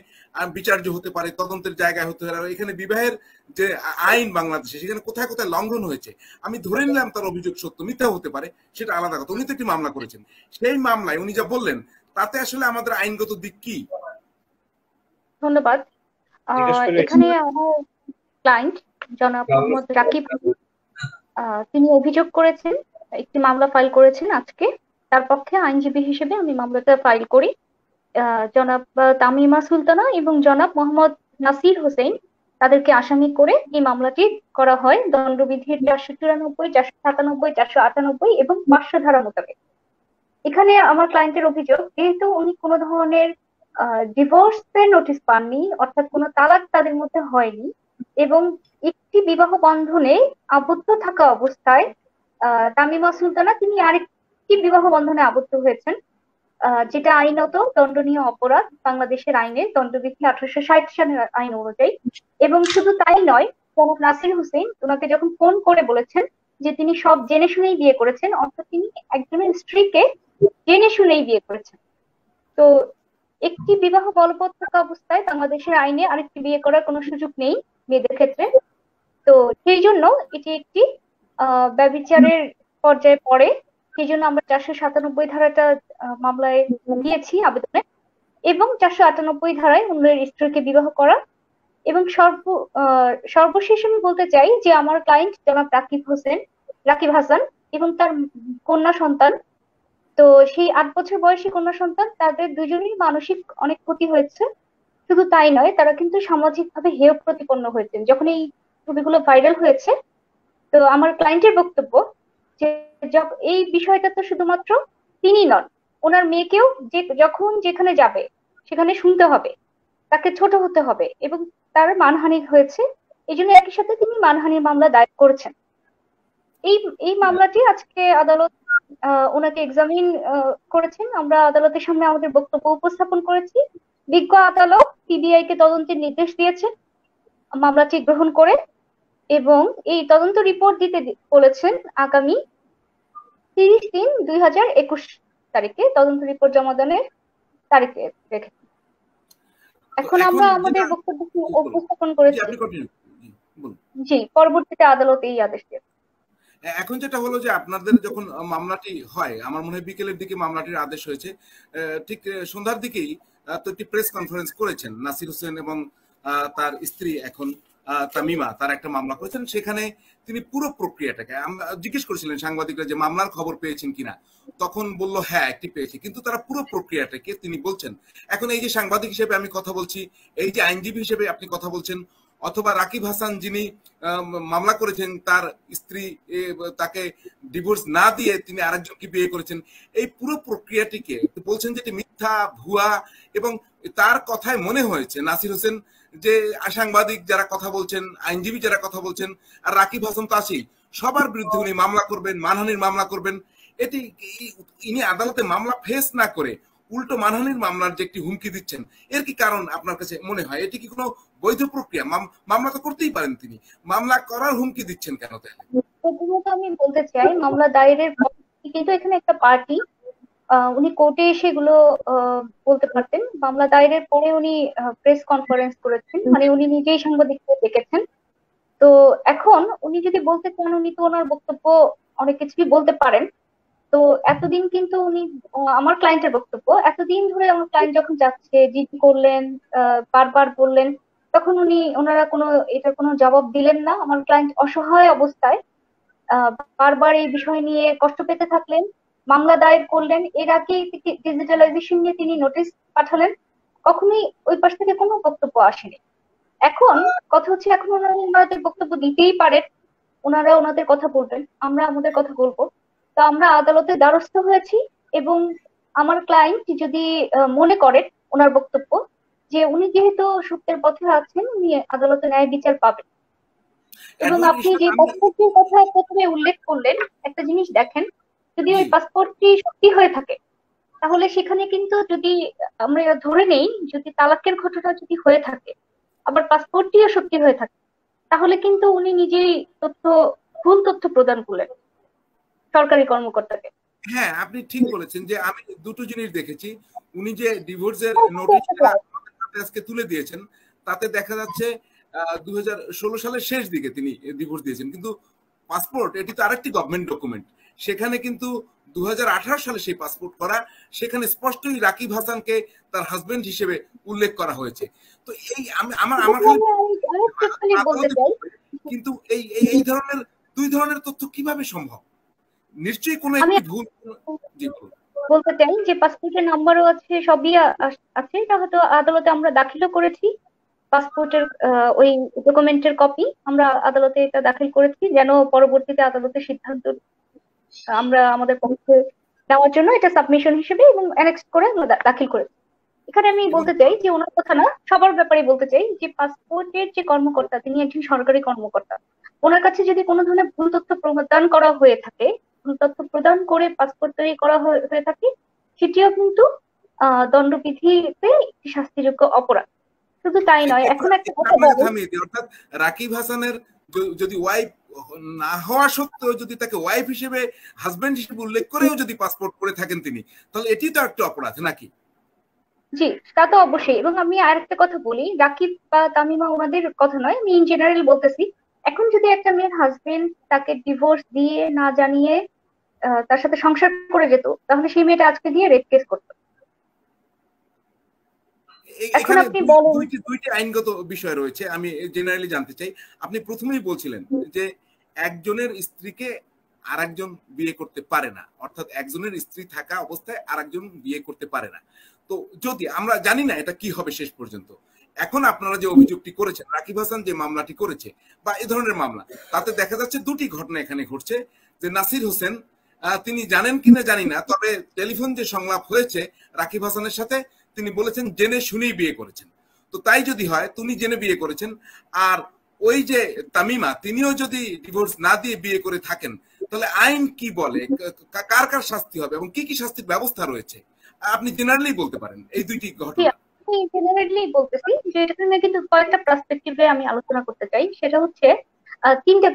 বিচার্য হতে পারে, তদন্তের জায়গায় হতে পারে, এখানে বিবাহের যে আইন বাংলাদেশে সেখানে কোথায় কোথায় লঙ্ঘন হয়েছে, আমি ধরে নিলাম তার অভিযোগ সত্য, মিথ্যা হতে পারে, সেটা আলাদা কথা। উনি তো একটি মামলা করেছেন, সেই মামলায় উনি যা বললেন তাতে আসলে আমাদের আইনগত দিক কি? ধন্যবাদ। এখানে আমার ক্লায়েন্ট জনাব মোহাম্মদ রাকিব, তিনি অভিযোগ করেছেন, একটি মামলা ফাইল করেছেন আজকে। তার পক্ষে আইনজীবী হিসেবে আমি মামলাটা ফাইল করি। জনাব তামিমা সুলতানা এবং জনাব মোহাম্মদ নাসির হোসেন, তাদেরকে আসামি করে এই মামলাটি করা হয় দণ্ডবিধির 494, 497, 498 এবং 500 ধারা মোতাবেক। এখানে আমার ক্লায়েন্টের অভিযোগ, যেহেতু উনি কোনো ধরনের ডিভোর্সের নোটিশ পাননি, অর্থাৎ কোনো তালাক তাদের মধ্যে হয়নি, এবং একটি বিবাহ বন্ধনে আবদ্ধ থাকা অবস্থায় তামিমা সুলতানা তিনি আরেকটি বিবাহ বন্ধনে আবদ্ধ হয়েছেন, যেটা আইনত দণ্ডনীয় অপরাধ বাংলাদেশের আইনে, দণ্ডবিধি 1860 সালের আইন অনুযায়ী। এবং শুধু তাই নয়, মোহাম্মদ নাসির হোসেন ওনাকে যখন ফোন করে বলেছেন যে তিনি সব জেনে শুনেই বিয়ে করেছেন, অর্থাৎ তিনি একজনের স্ত্রীকে জেনে শুনেই বিয়ে করেছেন। তো একটি বিবাহ বলবৎ থাকা অবস্থায় বাংলাদেশের আইনে আরেকটি বিয়ে করার কোনো সুযোগ নেই মেয়েদের ক্ষেত্রে। তো সেই জন্য এটি একটি ব্যভিচারের পর্যায়ে পড়ে, সেই জন্য আমরা 497 ধারাটা মামলায় দিয়েছি আবেদনে, এবং 498 ধারায় অন্যের স্ত্রীকে বিবাহ করা এবং সর্বশেষ আমি বলতে চাই যে আমার ক্লায়েন্ট জনাব রাকিব হাসান এবং তার কন্যা সন্তান, তো সেই 8 বছর বয়সী কন্যা সন্তান, তাদের দুজনেরই মানসিক অনেক ক্ষতি হয়েছে। শুধু তাই নয়, তারা কিন্তু সামাজিক ভাবে হেয় প্রতিপন্ন হয়েছেন যখন এই ছবিগুলো ভাইরাল হয়েছে। তো আমার ক্লায়েন্টের বক্তব্য যে এই বিষয়টা তো শুধুমাত্র তিনি নন, ওনার মেয়েকেও যে যখন যেখানে যাবে সেখানে শুনতে হবে, তাকে ছোট হতে হবে, এবং তার মানহানি হয়েছে। এই জন্য একই সাথে তিনি মানহানির মামলা দায়ের করেছেন। এই এই মামলাটি আজকে আদালত ওনাকে এক্সামিন করেছেন। আমরা আদালতের সামনে আমাদের বক্তব্য উপস্থাপন করেছি। বিজ্ঞ আদালত সিবিআই কে তদন্তের নির্দেশ দিয়েছেন মামলাটি গ্রহণ করে, এবং এই তদন্ত রিপোর্ট দিতে বলেছেন আগামী 30/3/2021 তারিখে তদন্ত রিপোর্ট জমাদানের তারিখে রেখেছেন। এখন আমরা আমাদের বক্তব্য উপস্থাপন করেছি। জি, পরবর্তীতে আদালত এই আদেশ দেবে। এখন যেটা হলো যে আপনাদের যখন মামলাটি হয়, আমার মনে হয় বিকেলের দিকে মামলাটির আদেশ হয়েছে, ঠিক সন্ধ্যার দিকেই তো একটি প্রেস কনফারেন্স করেছেন নাসির হোসেন এবং তার স্ত্রী এখন তামিমা, তার একটা মামলা করেছেন। সেখানে তিনি পুরো প্রক্রিয়াটাকে জিজ্ঞেস করেছিলেন সাংবাদিকরা যে মামলার খবর পেয়েছেন কিনা, তখন বলল হ্যাঁ একটি পেয়েছি, কিন্তু তারা পুরো প্রক্রিয়াটাকে তিনি বলছেন। এখন এই যে সাংবাদিক হিসেবে আমি কথা বলছি, এই যে আইনজীবী হিসেবে আপনি কথা বলছেন, অথবা রাকিব হাসান যিনি মামলা করেছেন তার স্ত্রী তাকে ডিভোর্স না দিয়ে তিনি আরেকজনকে বিয়ে করেছেন, এই পুরো প্রক্রিয়াটিকে বলছেন যে মিথ্যা, ভুয়া, এবং তার কথায় মনে হয়েছে নাসির হোসেন যে সাংবাদিক যারা কথা বলছেন, আইনজীবী যারা কথা বলছেন, আর রাকিব হাসান তো আছেই, সবার বিরুদ্ধে উনি মামলা করবেন, মানহানির মামলা করবেন। এটি ইনি আদালতে মামলা ফেস না করে উল্টো মানহানির মামলার যে একটি হুমকি দিচ্ছেন, এর কি কারণ আপনার কাছে মনে হয়? এটি কি কোনো বৈধ প্রক্রিয়া? মামলা তো করতেই পারেন, তিনি মামলা করার হুমকি দিচ্ছেন কেন তাহলে? প্রথমত আমি বলতে চাই, মামলা দায়েরের পর কিন্তু এখানে একটা পার্টি, উনি কোর্টে সেগুলো বলতে পারতেন। মামলা দায়েরের পরে উনি প্রেস কনফারেন্স করেছেন, মানে উনি নিজেই সাংবাদিকদের ডেকেছেন। তো এখন উনি যদি বলতে চান, উনি তো ওনার বক্তব্য অনেক কিছুই বলতে পারেন। তো এতদিন কিন্তু উনি, আমার ক্লায়েন্টের বক্তব্য, এতদিন ধরে আমার ক্লায়েন্ট যখন যাচ্ছে জিডি করলেন, বারবার বললেন, তখন ওনারা এটার কোনো জবাব দিলেন না। আমার ক্লায়েন্ট অসহায় অবস্থায় বারবার এই বিষয় নিয়ে কষ্ট পেতে থাকলেন, মামলা দায়ের করলেন। এর আগে ডিজিটালাইজেশন নিয়ে তিনি নোটিশ পাঠালেন, কখনোই ওই পাশ থেকে কোনো বক্তব্য আসেনি। এখন কথা হচ্ছে, এখন ওনাদের বক্তব্য দিতেই পারেন, ওনারা ওনাদের কথা বলবেন, আমরা আমাদের কথা বলবো। তো আমরা আদালতের দ্বারস্থ হয়েছি, এবং আমার ক্লায়েন্ট যদি মনে করেন ওনার বক্তব্য যে উনি যেহেতু সত্যের পথে আছেন, উনি আদালতে ন্যায় বিচার পাবেন। এবং আপনি যে পাসপোর্টের কথা প্রথমে উল্লেখ করলেন, একটা জিনিস দেখেন, যদি ওই পাসপোর্টটি সত্যি হয়ে থাকে, তাহলে সেখানে কিন্তু যদি আমরা ধরে নেই, যদি তালাকের ঘটনা যদি হয়ে থাকে, আবার পাসপোর্টটিও সত্যি হয়ে থাকে, তাহলে কিন্তু উনি নিজেই ভুল তথ্য প্রদান করলেন সরকারি কর্মকর্তাকে। হ্যাঁ, আপনি ঠিক বলেছেন যে আমি দুটো জিনিস দেখেছি। উনি যে ডিভোর্সের নোটিশটা আজকে তুলে দিয়েছেন, তাতে দেখা যাচ্ছে 2016 সালের শেষ দিকে তিনি ডিভোর্স দিয়েছেন, কিন্তু পাসপোর্ট এটি তো আরেকটি গভর্নমেন্ট ডকুমেন্ট, সেখানে কিন্তু 2018 সালে সেই পাসপোর্ট করা, সেখানে স্পষ্টই রাকিব হাসানকে তার হাজবেন্ড হিসেবে উল্লেখ করা হয়েছে। তো এই আমার কিন্তু এই ধরনের দুই ধরনের তথ্য কিভাবে সম্ভব? নিশ্চয়ই কোনো একটি ভুল। বলতে চাই যে পাসপোর্টের নাম্বারও আছে, সবই আছে, এটা হয়তো আদালতে আমরা দাখিলও করেছি। পাসপোর্টের ওই ডকুমেন্টের কপি আমরা আদালতে এটা দাখিল করেছি, যেন পরবর্তীতে আদালতের সিদ্ধান্ত আমরা আমাদের পক্ষে নেওয়ার জন্য এটা সাবমিশন হিসেবে এবং অ্যানেক্স করে আমরা দাখিল করেছি। এখানে আমি বলতে চাই যে ওনার কথা না, সবার ব্যাপারে বলতে চাই যে পাসপোর্টের যে কর্মকর্তা, তিনি একজন সরকারি কর্মকর্তা। ওনার কাছে যদি কোনো ধরনের ভুল তথ্য প্রদান করা হয়ে থাকে, ভুল তথ্য প্রদান করে পাসপোর্ট তৈরি করা হয়ে থাকে, সেটিও কিন্তু দণ্ডবিধিতে একটি শাস্তিযোগ্য অপরাধ। শুধু তাই নয়, এখন একটা কথা অর্থাৎ রাকিব হাসানের যদি ওয়াইফ না হওয়া সত্ত্বেও যদি তাকে ওয়াইফ হিসেবে, হাজবেন্ড হিসেবে উল্লেখ করেও যদি পাসপোর্ট করে থাকেন তিনি, তাহলে এটি তো একটা অপরাধ নাকি? জি, তা তো অবশ্যই। এবং আমি আরেকটা কথা বলি, রাকিব বা তামিমা ওনাদের কথা নয়, আমি ইন জেনারেল বলতেছি। এখন যদি একটা মেয়ের হাজবেন্ড তাকে ডিভোর্স দিয়ে না জানিয়ে তার সাথে সংসার করে যেত, তাহলে সেই মেয়েটা আজকে দিয়ে রেপ কেস করতো। এখন এখানে আপনি বলেন। দুইটি আইনগত বিষয় রয়েছে, আমি জেনারেলি জানতে চাই। আপনি প্রথমেই বলছিলেন যে একজনের স্ত্রীকে আরেকজন বিয়ে করতে পারে না, অর্থাৎ একজনের স্ত্রী থাকা অবস্থায় আরেকজন বিয়ে করতে পারে না। তো যদি আমরা জানি না এটা কি হবে শেষ পর্যন্ত, এখন আপনারা যে অভিযোগটি করেছেন, রাকিব হাসান যে মামলাটি করেছে বা এই ধরনের মামলা, তাতে দেখা যাচ্ছে দুটি ঘটনা এখানে ঘটছে। যে নাসির হোসেন, তিনি জানেন কিনা জানি না, তবে টেলিফোন যে সংলাপ হয়েছে রাকিব হাসানের সাথে, তিনি বলেছেন জেনে শুনেই বিয়ে করেছেন। তো তাই যদি হয় তিনি জেনে বিয়ে করেছেন, আর ওই যে তামিমা তিনিও যদি ডিভোর্স না দিয়ে বিয়ে করে থাকেন, তাহলে আইন কি বলে, কার কার শাস্তি হবে এবং কি কি শাস্তির ব্যবস্থা রয়েছে, আপনি জেনারেলি বলতে পারেন এই দুইটি ঘটনা। আমি জেনারেলি বলতেছি যে এটা নিয়ে কিন্তু কয়েকটা পার্সপেক্টিভে আমি আলোচনা করতে চাই। সেটা হচ্ছে তিনটা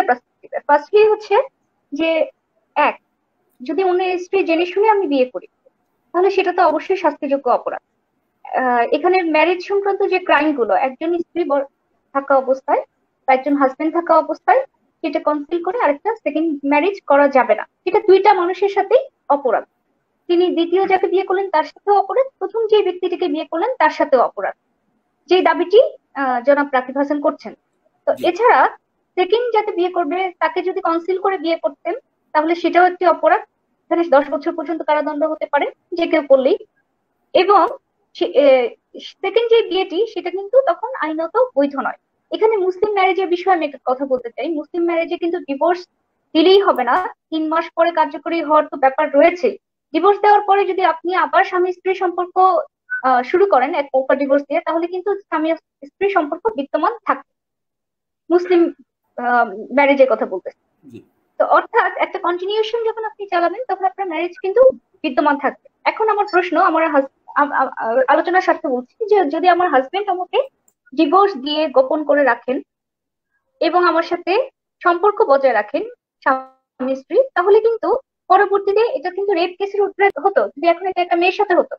পার্সপেক্টিভে। ফার্স্টলি হচ্ছে যে, এক, যদি অন্যের স্ত্রী জেনে শুনে আমি বিয়ে করি, তাহলে সেটা তো অবশ্যই শাস্তিযোগ্য অপরাধ। এখানে ম্যারেজ সংক্রান্ত যে ক্রাইম গুলো, একজন স্ত্রী থাকা অবস্থায় বা একজন হাজবেন্ড থাকা অবস্থায় সেটা কনসিল করে আরেকটা সেকেন্ড ম্যারেজ করা যাবে না, সেটা দুইটা মানুষের সাথেই অপরাধ। তিনি দ্বিতীয় যাকে বিয়ে করলেন তার সাথেও অপরাধ, প্রথম যে ব্যক্তিটিকে বিয়ে করলেন তার সাথেও অপরাধ, যে দাবিটি জনাব রাকিব হাসান করছেন। তো এছাড়া সেকেন্ড যাকে বিয়ে করবে তাকে যদি কনসিল করে বিয়ে করতেন, তাহলে সেটাও একটি অপরাধ, এখানে 10 বছর পর্যন্ত কারাদণ্ড হতে পারে যে কেউ করলেই। এবং সেকেন্ড যে বিয়েটি সেটা কিন্তু তখন আইনত বৈধ নয়। এখানে মুসলিম ম্যারেজের বিষয়ে আমি একটা কথা বলতে চাই। মুসলিম ম্যারেজে কিন্তু ডিভোর্স দিলেই হবে না, 3 মাস পরে কার্যকরী হওয়ার তো ব্যাপার রয়েছে। ডিভোর্স দেওয়ার পরে যদি আপনি আবার স্বামী স্ত্রী সম্পর্ক শুরু করেন এক পক্ষ ডিভোর্স দিয়ে, তাহলে কিন্তু স্বামী স্ত্রী সম্পর্ক বিদ্যমান থাকবে। মুসলিম ম্যারেজের কথা বলতেছি। তো অর্থাৎ একটা কন্টিনিউশন যখন আপনি চালাবেন তখন আপনার ম্যারেজ কিন্তু বিদ্যমান থাকবে। এখন আমার প্রশ্ন, আমার আলোচনার স্বার্থে বলছি যে, যদি আমার হাজবেন্ড আমাকে ডিভোর্স দিয়ে গোপন করে রাখেন এবং আমার সাথে সম্পর্ক বজায় রাখেন স্বামী স্ত্রী, তাহলে কিন্তু পরবর্তীতে এটা কিন্তু রেপ কেসের উদ্রেক হতো। যদি এখন এটা একটা মেয়ের সাথে হতো,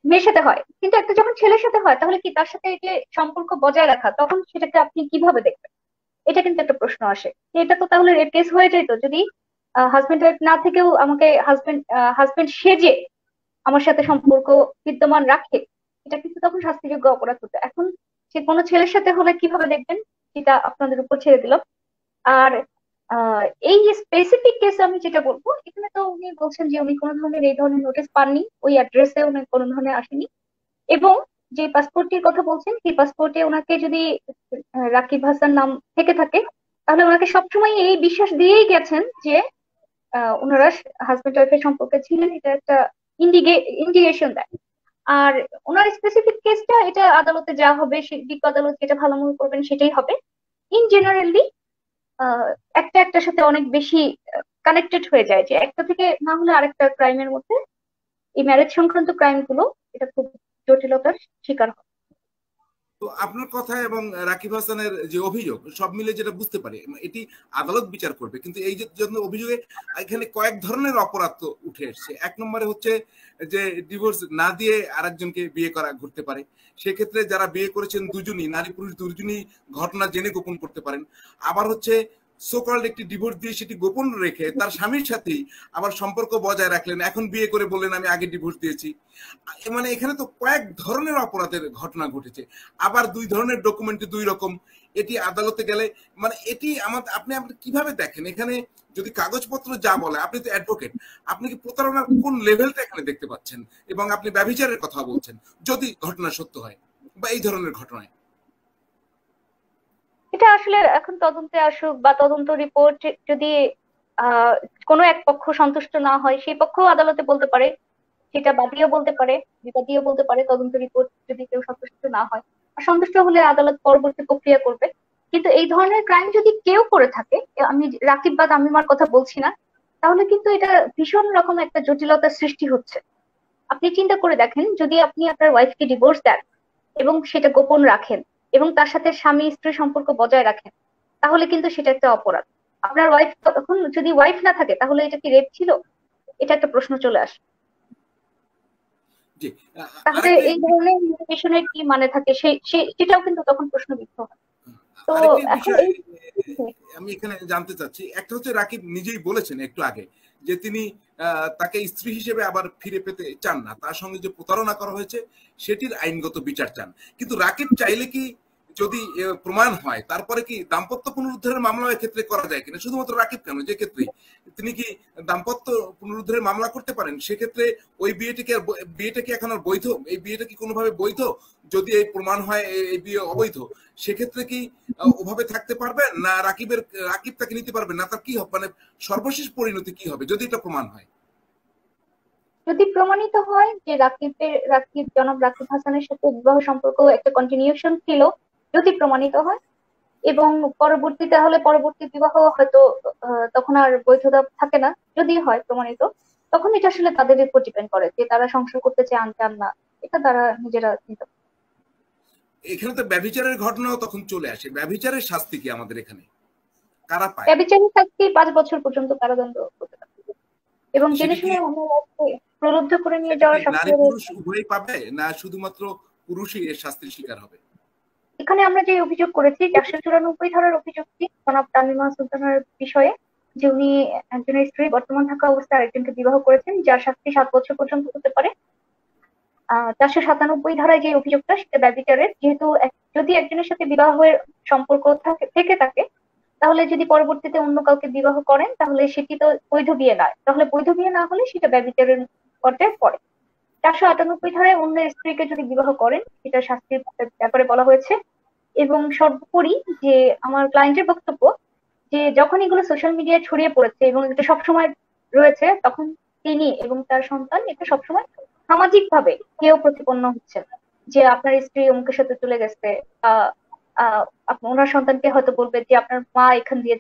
মেয়ের সাথে হয়, কিন্তু একটা যখন ছেলের সাথে হয়, তাহলে কি তার সাথে যে সম্পর্ক বজায় রাখা, তখন সেটাকে আপনি কিভাবে দেখবেন? এটা কিন্তু একটা প্রশ্ন আসে। এটা তো তাহলে রেপ কেস হয়ে যেত যদি হাজবেন্ড ওয়াইফ না থেকেও আমাকে হাজবেন্ড সেজে আমার সাথে সম্পর্ক বিদ্যমান রাখে, এটা কিন্তু তখন শাস্তিযোগ্য অপরাধ হতো। এখন সে কোনো ছেলের সাথে হলে কিভাবে দেখবেন, সেটা আপনাদের উপর ছেড়ে দিলাম। আর এই স্পেসিফিক কেসে আমি যেটা বলবো, এখানে তো উনি বলছেন যে উনি কোনো ধরনের এই ধরনের নোটিশ পাননি, ওই অ্যাড্রেসে উনি কোনো ধরনের আসেনি। এবং যে পাসপোর্টটির কথা বলছেন, সেই পাসপোর্টে ওনাকে যদি রাকিব হাসান নাম থেকে থাকে, তাহলে ওনাকে সবসময় এই বিশ্বাস দিয়েই গেছেন যে ওনারা হাজবেন্ড ওয়াইফের সম্পর্কে ছিলেন, এটা একটা ইন্ডিকেশন দেয়। আর ওনার স্পেসিফিক কেসটা, এটা আদালতে যা হবে, বিজ্ঞ আদালত যেটা ভালো মনে করবেন সেটাই হবে। ইন জেনারেলি একটা একটার সাথে অনেক বেশি কানেক্টেড হয়ে যায়, যে একটা থেকে না হলে আরেকটা ক্রাইমের মধ্যে এই ম্যারেজ সংক্রান্ত ক্রাইম গুলো এটা খুব জটিলতার শিকার হয়। তো আপনার কথা এবং রাকিব হাসানের যে অভিযোগ, সব মিলে যেটা বুঝতে পারি, এটি আদালত বিচার করবে। কিন্তু এই জন্য অভিযোগে এখানে কয়েক ধরনের অপরাধ তো উঠে এসছে। এক নম্বরে হচ্ছে যে ডিভোর্স না দিয়ে আরেকজনকে বিয়ে করা ঘটতে পারে। সেক্ষেত্রে যারা বিয়ে করেছেন দুজনই, নারী পুরুষ দুজনই ঘটনা জেনে গোপন করতে পারেন। আবার হচ্ছে সোকল্ড একটি ডিভোর্স দিয়ে সেটি গোপন রেখে তার স্বামীর সাথেই আবার সম্পর্ক বজায় রাখলেন, এখন বিয়ে করে বললেন আমি আগে ডিভোর্স দিয়েছি। মানে এখানে তো কয়েক ধরনের অপরাধের ঘটনা ঘটেছে। আবার দুই ধরনের ডকুমেন্ট দুই রকম, এটি আদালতে গেলে মানে এটি আপনি কিভাবে দেখেন? এখানে যদি কাগজপত্র যা বলে, আপনি তো অ্যাডভোকেট, আপনি কি প্রতারণার কোন লেভেলটা এখানে দেখতে পাচ্ছেন? এবং আপনি ব্যভিচারের কথা বলছেন, যদি ঘটনা সত্য হয় বা এই ধরনের ঘটনায়। এটা আসলে এখন তদন্তে আসুক, বা তদন্ত রিপোর্ট যদি কোনো এক পক্ষ সন্তুষ্ট না হয়, সেই পক্ষ আদালতে বলতে পারে, সেটা বাদীও বলতে পারে, বিবাদীও বলতে পারে। তদন্ত রিপোর্ট যদি কেউ সন্তুষ্ট না হয়, আর সন্তুষ্ট হলে আদালত পরবর্তী প্রক্রিয়া করবে। কিন্তু এই ধরনের ক্রাইম যদি কেউ করে থাকে, আমি রাকিব বা তামিমার কথা বলছি না, তাহলে কিন্তু এটা ভীষণ রকম একটা জটিলতার সৃষ্টি হচ্ছে। আপনি চিন্তা করে দেখেন, যদি আপনি আপনার ওয়াইফকে ডিভোর্স দেন এবং সেটা গোপন রাখেন এবং তার সাথে স্বামী স্ত্রী সম্পর্ক বজায় রাখেন, তাহলে কিন্তু সেটা একটা অপরাধ। আপনার ওয়াইফ তখন যদি ওয়াইফ না থাকে, তাহলে এটা কি রেপ ছিল? এটা একটা প্রশ্ন চলে আসে। তাহলে এই ধরনের ইনভিটেশনের কি মানে থাকে, সেটাও কিন্তু তখন প্রশ্নবিদ্ধ হয়। তো আরেকটি এখন বিষয় এই আমি এখানে জানতে চাচ্ছি, একটা হচ্ছে রাকিব নিজেই বলেছেন একটু আগে যে তিনি তাকে স্ত্রী হিসেবে আবার ফিরে পেতে চান না, তার সঙ্গে যে প্রতারণা করা হয়েছে সেটির আইনগত বিচার চান। কিন্তু রাকিব চাইলে কি যদি প্রমাণ হয় তারপরে কি দাম্পত্য পুনরুদ্ধারের মামলা ক্ষেত্রে করা যায় কিনা? শুধুমাত্র রাকিব কেন, যে ক্ষেত্রে তিনি কি দাম্পত্য পুনরুদ্ধারের মামলা করতে পারেন, সেক্ষেত্রে ওই বিয়েটা কি এখন আর বৈধ? এই বিয়েটা কি কোনোভাবে বৈধ? যদি এই প্রমাণ হয় এই বিয়ে অবৈধ, সেক্ষেত্রে কি ওভাবে থাকতে পারবেন না? রাকিব তাকে নিতে পারবেন না? তার কি হবে, মানে সর্বশেষ পরিণতি কি হবে যদি এটা প্রমাণ হয়? যদি প্রমাণিত হয় যে জনাব রাকিব হাসানের সাথে বিবাহ সম্পর্ক একটা কন্টিনিউশন ছিল, যদি প্রমাণিত হয় এবং পরবর্তী বিবাহ হয়তো তখন আর বৈধতা থাকে না, যদি হয় প্রমাণিত, তখন এটা আসলে তাদের উপর ডিপেন্ড করে যে তারা সংসার করতে চান চান না, এটা তারা নিজেরা চিন্তা করে। এখানে তো ব্যভিচারের ঘটনাও তখন চলে আসে। ব্যভিচারের শাস্তি কি আমাদের এখানে কারা পায়? ব্যভিচারী শাস্তি 5 বছর পর্যন্ত কারাদণ্ড হতে পারে, এবং জেনে সেটা কি শুনে অন্য রাষ্ট্রে প্রলুব্ধ করে নিয়ে সেটা কি যাওয়ার নারী শাস্তিও পুরুষ রয়েছে। উভয়ই পাবে, না শুধুমাত্র পুরুষই এর শাস্তির শিকার হবে? এখানে আমরা যে অভিযোগ করেছি 494 ধারার অভিযোগটি জনাব তামিমা সুলতানার বিষয়ে, যে উনি একজনের স্ত্রী বর্তমান থাকা অবস্থায় আরেকজনকে বিবাহ করেছেন, যার শাস্তি 7 বছর পর্যন্ত হতে পারে। 497 ধারায় যে অভিযোগটা, সেটা ব্যভিচারের, যেহেতু যদি একজনের সাথে বিবাহের সম্পর্ক থেকে থাকে, তাহলে যদি পরবর্তীতে অন্য কাউকে বিবাহ করেন তাহলে সেটি তো বৈধ বিয়ে নয়, তাহলে বৈধ বিয়ে না হলে সেটা ব্যভিচারের পর্যায়ে পড়ে। 498 ধারায় অন্য স্ত্রীকে যদি বিবাহ করেন, সেটা শাস্তির ব্যাপারে বলা হয়েছে। এবং সর্বোপরি যে আমার ক্লায়েন্টের বক্তব্য, যে যখন এগুলো সোশ্যাল মিডিয়ায় ছড়িয়ে পড়েছে এবং এটা সবসময় রয়েছে, তখন তিনি এবং তার সন্তান এটা সবসময় সামাজিক ভাবে কেউ প্রতিপন্ন হচ্ছেন, যে আপনার স্ত্রী অমুকের সাথে চলে গেছে, আহ আহ ওনার সন্তানকে হয়তো বলবে যে আপনার মা এখান দিয়ে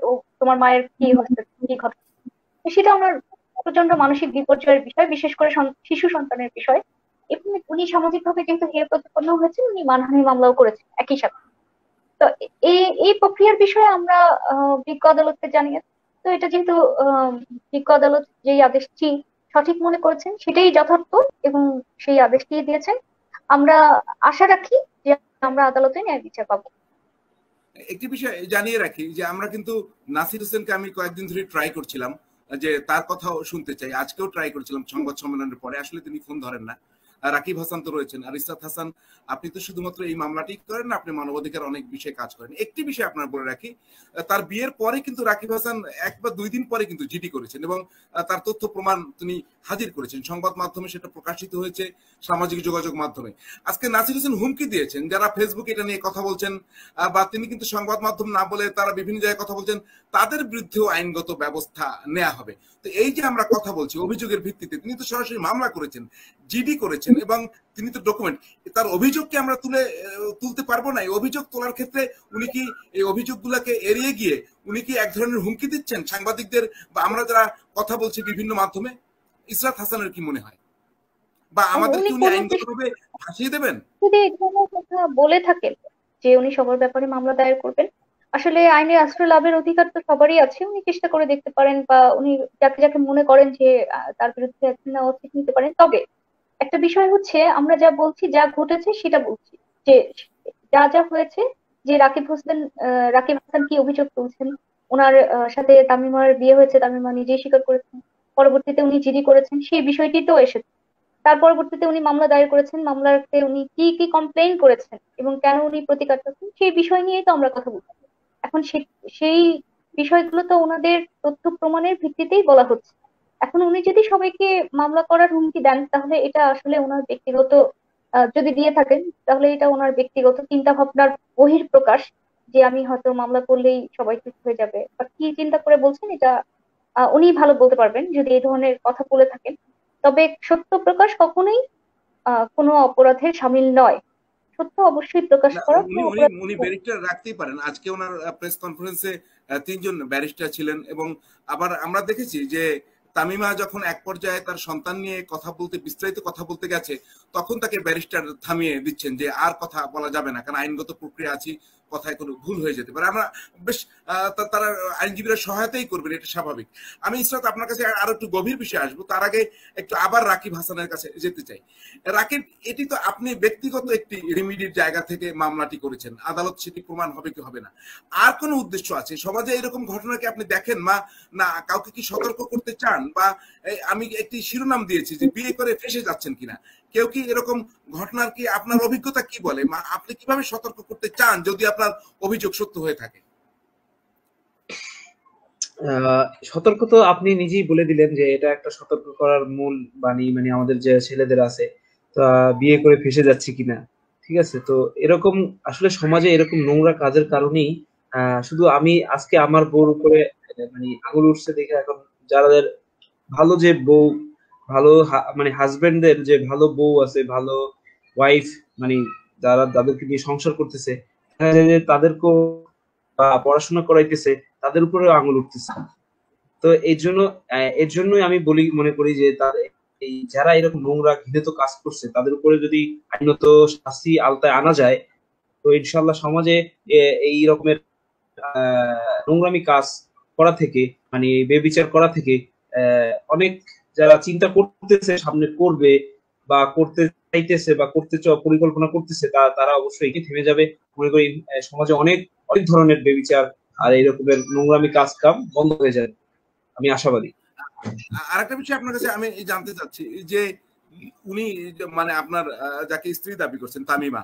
ও তোমার মায়ের কি হচ্ছে, কি ঘটনা। সেটা ওনার প্রচন্ড মানসিক বিপর্যয়ের বিষয়, বিশেষ করে শিশু সন্তানের বিষয়। এবং উনি সামাজিক ভাবে যেহেতু হেয় প্রতিপন্ন হয়েছেন, উনি মানহানি মামলাও করেছেন একই সাথে। তো এই এই প্রক্রিয়ার বিষয়ে আমরা বিজ্ঞ আদালতকে জানিয়েছি। তো এটা যেহেতু বিজ্ঞ আদালত যেই আদেশটি সঠিক মনে করেছেন সেটাই যথার্থ এবং সেই আদেশটি দিয়েছেন, আমরা আশা রাখি যে আমরা আদালতে ন্যায় বিচার পাবো। একটি বিষয় জানিয়ে রাখি যে আমরা কিন্তু নাসির হোসেনকে আমি কয়েকদিন ধরে ট্রাই করছিলাম যে তার কথাও শুনতে চাই, আজকেও ট্রাই করছিলাম সংবাদ সম্মেলনের পরে, আসলে তিনি ফোন ধরেন না। রাকিব হাসান তো রয়েছেন, আর ইসরাত হাসান, আপনি তো শুধুমাত্র এই মামলাটি করেন না, আপনি মানবাধিকার অনেক বিষয়ে কাজ করেন। একটি বিষয় আপনার বলে রাখি, তার বিয়ের পরে কিন্তু রাকিব হাসান 1 বা 2 দিন পরে কিন্তু জিডি করেছেন এবং তার তথ্য প্রমাণ তিনি হাজির করেছেন, সংবাদ মাধ্যমে সেটা প্রকাশিত হয়েছে, সামাজিক যোগাযোগ মাধ্যমে। আজকে নাসির হোসেন হুমকি দিয়েছেন যারা ফেসবুকে এটা নিয়ে কথা বলছেন, বা তিনি কিন্তু সংবাদ মাধ্যম না বলে তারা বিভিন্ন জায়গায় কথা বলছেন, তাদের বিরুদ্ধেও আইনগত ব্যবস্থা নেওয়া হবে। তো এই যে আমরা কথা বলছি অভিযোগের ভিত্তিতে, তিনি তো সরাসরি মামলা করেছেন, জিডি করেছেন এবং তিনি তো ডকুমেন্ট, তার অভিযোগকে আমরা তুলতে পারবো না? এই অভিযোগ তোলার ক্ষেত্রে উনি কি এই অভিযোগগুলোকে এড়িয়ে গিয়ে উনি কি এক ধরনের হুমকি দিচ্ছেন সাংবাদিকদের বা আমরা যারা কথা বলছি বিভিন্ন মাধ্যমে? ইসরাত হাসানের কি মনে হয়, বা আমাদের কি উনি আইনগতভাবে ফাঁসিয়ে দেবেন? যদি এই ধরনের কথা বলে থাকেন যে উনি সবার ব্যাপারে মামলা দায়ের করবেন, আসলে আইনের আশ্রয় লাভের অধিকার তো সবারই আছে, উনি চেষ্টা করে দেখতে পারেন, বা উনি যাকে যাকে মনে করেন যে তার বিরুদ্ধে অ্যাকশন নেওয়া উচিত নিতে পারেন। তবে একটা বিষয় হচ্ছে, আমরা যা বলছি, যা ঘটেছে সেটা বলছি, যে যা যা হয়েছে, যে রাকিব হাসান কি অভিযোগ তুলছেন, ওনার সাথে তামিমার বিয়ে হয়েছে, তামিমা নিজেই স্বীকার করেছেন, পরবর্তীতে উনি জিডি করেছেন, সেই বিষয়টি তো এসেছে। তার পরবর্তীতে উনি মামলা দায়ের করেছেন, মামলাতে উনি কি কি কমপ্লেইন করেছেন এবং কেন উনি প্রতিকার চাচ্ছেন, সেই বিষয় নিয়েই তো আমরা কথা বলছি। এখন সেই বিষয়গুলো তো ওনাদের তথ্য প্রমাণের ভিত্তিতেই বলা হচ্ছে। এখন উনি যদি সবাইকে মামলা করার হুমকি দেন, তাহলে এটা আসলে ওনার ব্যক্তিগত, যদি দিয়ে থাকেন তাহলে এটা ওনার ব্যক্তিগত চিন্তা ভাবনার বহিঃপ্রকাশ, যে আমি হয়তো মামলা করলেই সবাই চুপ হয়ে যাবে, বা কি চিন্তা করে বলছেন এটা উনি ভালো বলতে পারবেন যদি এই ধরনের কথা বলে থাকেন। তবে সত্য প্রকাশ কখনোই কোনো অপরাধের শামিল নয়। সত্য অবশ্যই প্রকাশ করা কোনো অপরাধ উনি ব্যারিস্টার রাখতেই পারেন। আজকে ওনার প্রেস কনফারেন্সে 3 জন ব্যারিস্টার ছিলেন এবং আবার আমরা দেখেছি যে তামিমা যখন এক পর্যায়ে তার সন্তান নিয়ে বিস্তারিত কথা বলতে গেছে, তখন তাকে ব্যারিস্টার থামিয়ে দিচ্ছেন যে আর কথা বলা যাবে না, কারণ আইনগত প্রক্রিয়া আছে, কথায় কোনো ভুল হয়ে যেতে পারে। আমরা বেশ তারা আইনজীবীরা সহায়তাই করবেন, এটা স্বাভাবিক। আমি ইসরাত আপনার কাছে আরো একটু গভীর বিষয়ে আসবো, তার আগে একটু আবার রাকিব হাসানের কাছে যেতে চাই। রাকিব, এটি তো আপনি ব্যক্তিগত একটি রেমিডির জায়গা থেকে মামলাটি করেছেন, আদালত সেটি প্রমাণ হবে কি হবে না, আর কোনো উদ্দেশ্য আছে সমাজে এরকম ঘটনাকে আপনি দেখেন না কাউকে কি সতর্ক করতে চান? বা আমি একটি শিরোনাম দিয়েছি যে বিয়ে করে ফেসে যাচ্ছেন কিনা, কেউ কি এরকম ঘটনার কি আপনার অভিজ্ঞতা কি বলে, আপনি কিভাবে সতর্ক করতে চান যদি আপনার অভিযোগ সত্য হয়ে থাকে? সতর্ক তো আপনি নিজেই বলে দিলেন যে এটা একটা সতর্ক করার মূল বাণী, মানে আমাদের যে ছেলেদের আছে তা বিয়ে করে ফেসে যাচ্ছে কিনা। ঠিক আছে, তো এরকম আসলে সমাজে এরকম নোংরা কাজের কারণেই শুধু আমি আজকে আমার বউর উপরে মানে আঙুল উঠছে দেখে এখন যাদের ভালো যে বউ, ভালো মানে হাজবেন্ডদের যে ভালো বউ আছে, ভালো ওয়াইফ, মানে যারা তাদেরকে নিয়ে সংসার করতেছে, তাদেরকেও পড়াশোনা করাইতেছে, তাদের উপরে আঙুল উঠতেছে। তো এর জন্যই আমি মনে করি যে এই যারা এরকম নোংরা ঘৃণিত কাজ করছে তাদের উপরে যদি আইনত শাস্তি আওতায় আনা যায়, তো ইনশাল্লাহ সমাজে এই রকমের নোংরামি কাজ করা থেকে, মানে বেবিচার করা থেকে অনেক যারা চিন্তা করতেছে সামনে করবে বা করতে চাইতেছে বা করতে পরিকল্পনা করতেছে, তারা অবশ্যই থেমে যাবে। মনে করি সমাজে অনেক ধরনের বেবিচার আর এই রকমের নোংরামি কাজ কাম বন্ধ হয়ে যাবে, আমি আশাবাদী। আরেকটা বিষয় আপনার কাছে আমি জানতে চাচ্ছি যে উনি মানে আপনার যাকে স্ত্রী দাবি করছেন তামিমা,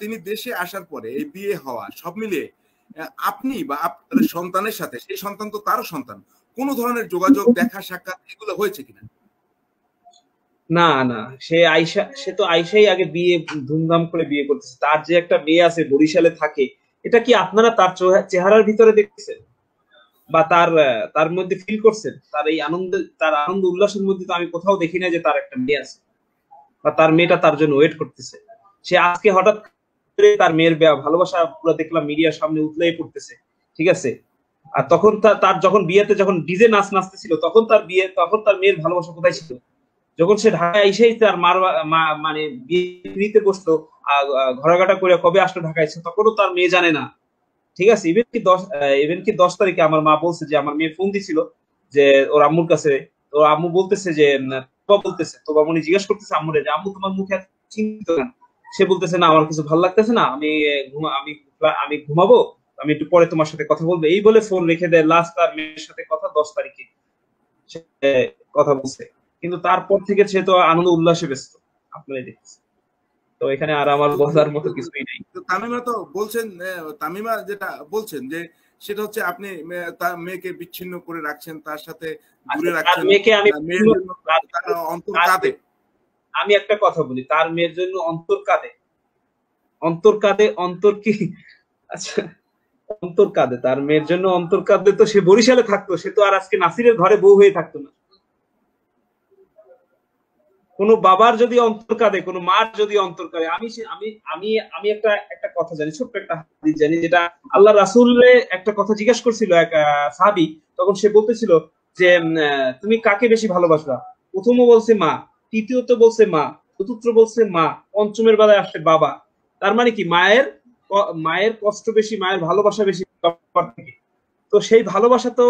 তিনি দেশে আসার পরে এই বিয়ে হওয়া সব মিলিয়ে আপনি বা আপনার সন্তানের সাথে, সেই সন্তান তো তারও সন্তান, কোন ধরনের যোগাযোগ, দেখা সাক্ষাৎ এগুলো হয়েছে কিনা? না না, সে তো আইসাই আগে বিয়ে ধুমধাম করে বিয়ে করতেছে। তার যে একটা মেয়ে আছে বরিশালে থাকে, এটা কি আপনারা তার চেহারার ভিতরে দেখছেন বা তার মধ্যে ফিল করছেন? তার আনন্দ উল্লাসের মধ্যে তো আমি কোথাও দেখি না যে তার একটা মেয়ে আছে বা তার মেয়েটা তার জন্য ওয়েট করতেছে। সে আজকে হঠাৎ করে তার মেয়ের ভালোবাসা পুরো দেখলাম মিডিয়ার সামনে উতলাই পড়তেছে, ঠিক আছে। আর তখন তার যখন বিয়েতে যখন ডিজে নাচতেছিল তখন তার মেয়ের ভালোবাসা কোথায় ছিল? যখন সে ঢাকায় এসেই তার মানে বিয়েতে বসলো, ঘোরাঘাটা করে কবে আসলো ঢাকায়, তখনও তার মেয়ে জানে না, ঠিক আছে। ইভেন কি 10 তারিখে আমার মা বলছে যে আমার মেয়ে ফোন দিছিল যে ওর আম্মুর কাছে, তো আম্মু বলতেছে যে তো বাবুনি জিজ্ঞাসা করতেছে আম্মুরে যে আম্মু তোমার মুখে চিন্তিত কেন? সে বলতেছে না আমার কিছু ভালো লাগতেছে না, আমি ঘুমাবো, আমি একটু পরে তোমার সাথে কথা বলবো, এই বলে ফোন রেখে দেয়। লাস্ট তার মেয়ের সাথে কথা 10 তারিখে কথা বলছে, কিন্তু তারপর থেকে সে তো আনন্দ উল্লাসে ব্যস্ত, আপনারাই দেখছেন। তো এখানে আর আমার বলার মতো কিছুই নাই। তামিমা যেটা বলছেন যে সেটা হচ্ছে আপনি তার মেয়েকে বিচ্ছিন্ন করে রাখছেন, তার সাথে দূরে রাখছেন, অন্তর কাঁদে। আমি একটা কথা বলি, তার মেয়ের জন্য অন্তর কাঁদে, অন্তর কি? আচ্ছা, অন্তর কাঁদে, তার মেয়ের জন্য অন্তর কাঁদে তো সে বরিশালে থাকতো, সে তো আর আজকে নাসিরের ঘরে বউ হয়ে থাকতো না। কোন বাবার যদি অন্তর কাঁদে, কোন মার যদি অন্তর কাঁদে, আমি একটা কথা জানি, ছোট্ট একটা হাদিস জানি, যেটা আল্লাহ রাসূলে একটা কথা জিজ্ঞাসা করছিল এক সাহাবী, তখন সে বলতেছিল যে তুমি কাকে বেশি ভালোবাসবা? প্রথমও বলছে মা, তৃতীয়ত বলছে মা, চতুর্থ বলছে মা, পঞ্চমের বেলায় আসছে বাবা। তার মানে কি মায়ের কষ্ট বেশি, মায়ের ভালোবাসা বেশি বাবার থেকে। তো সেই ভালোবাসা তো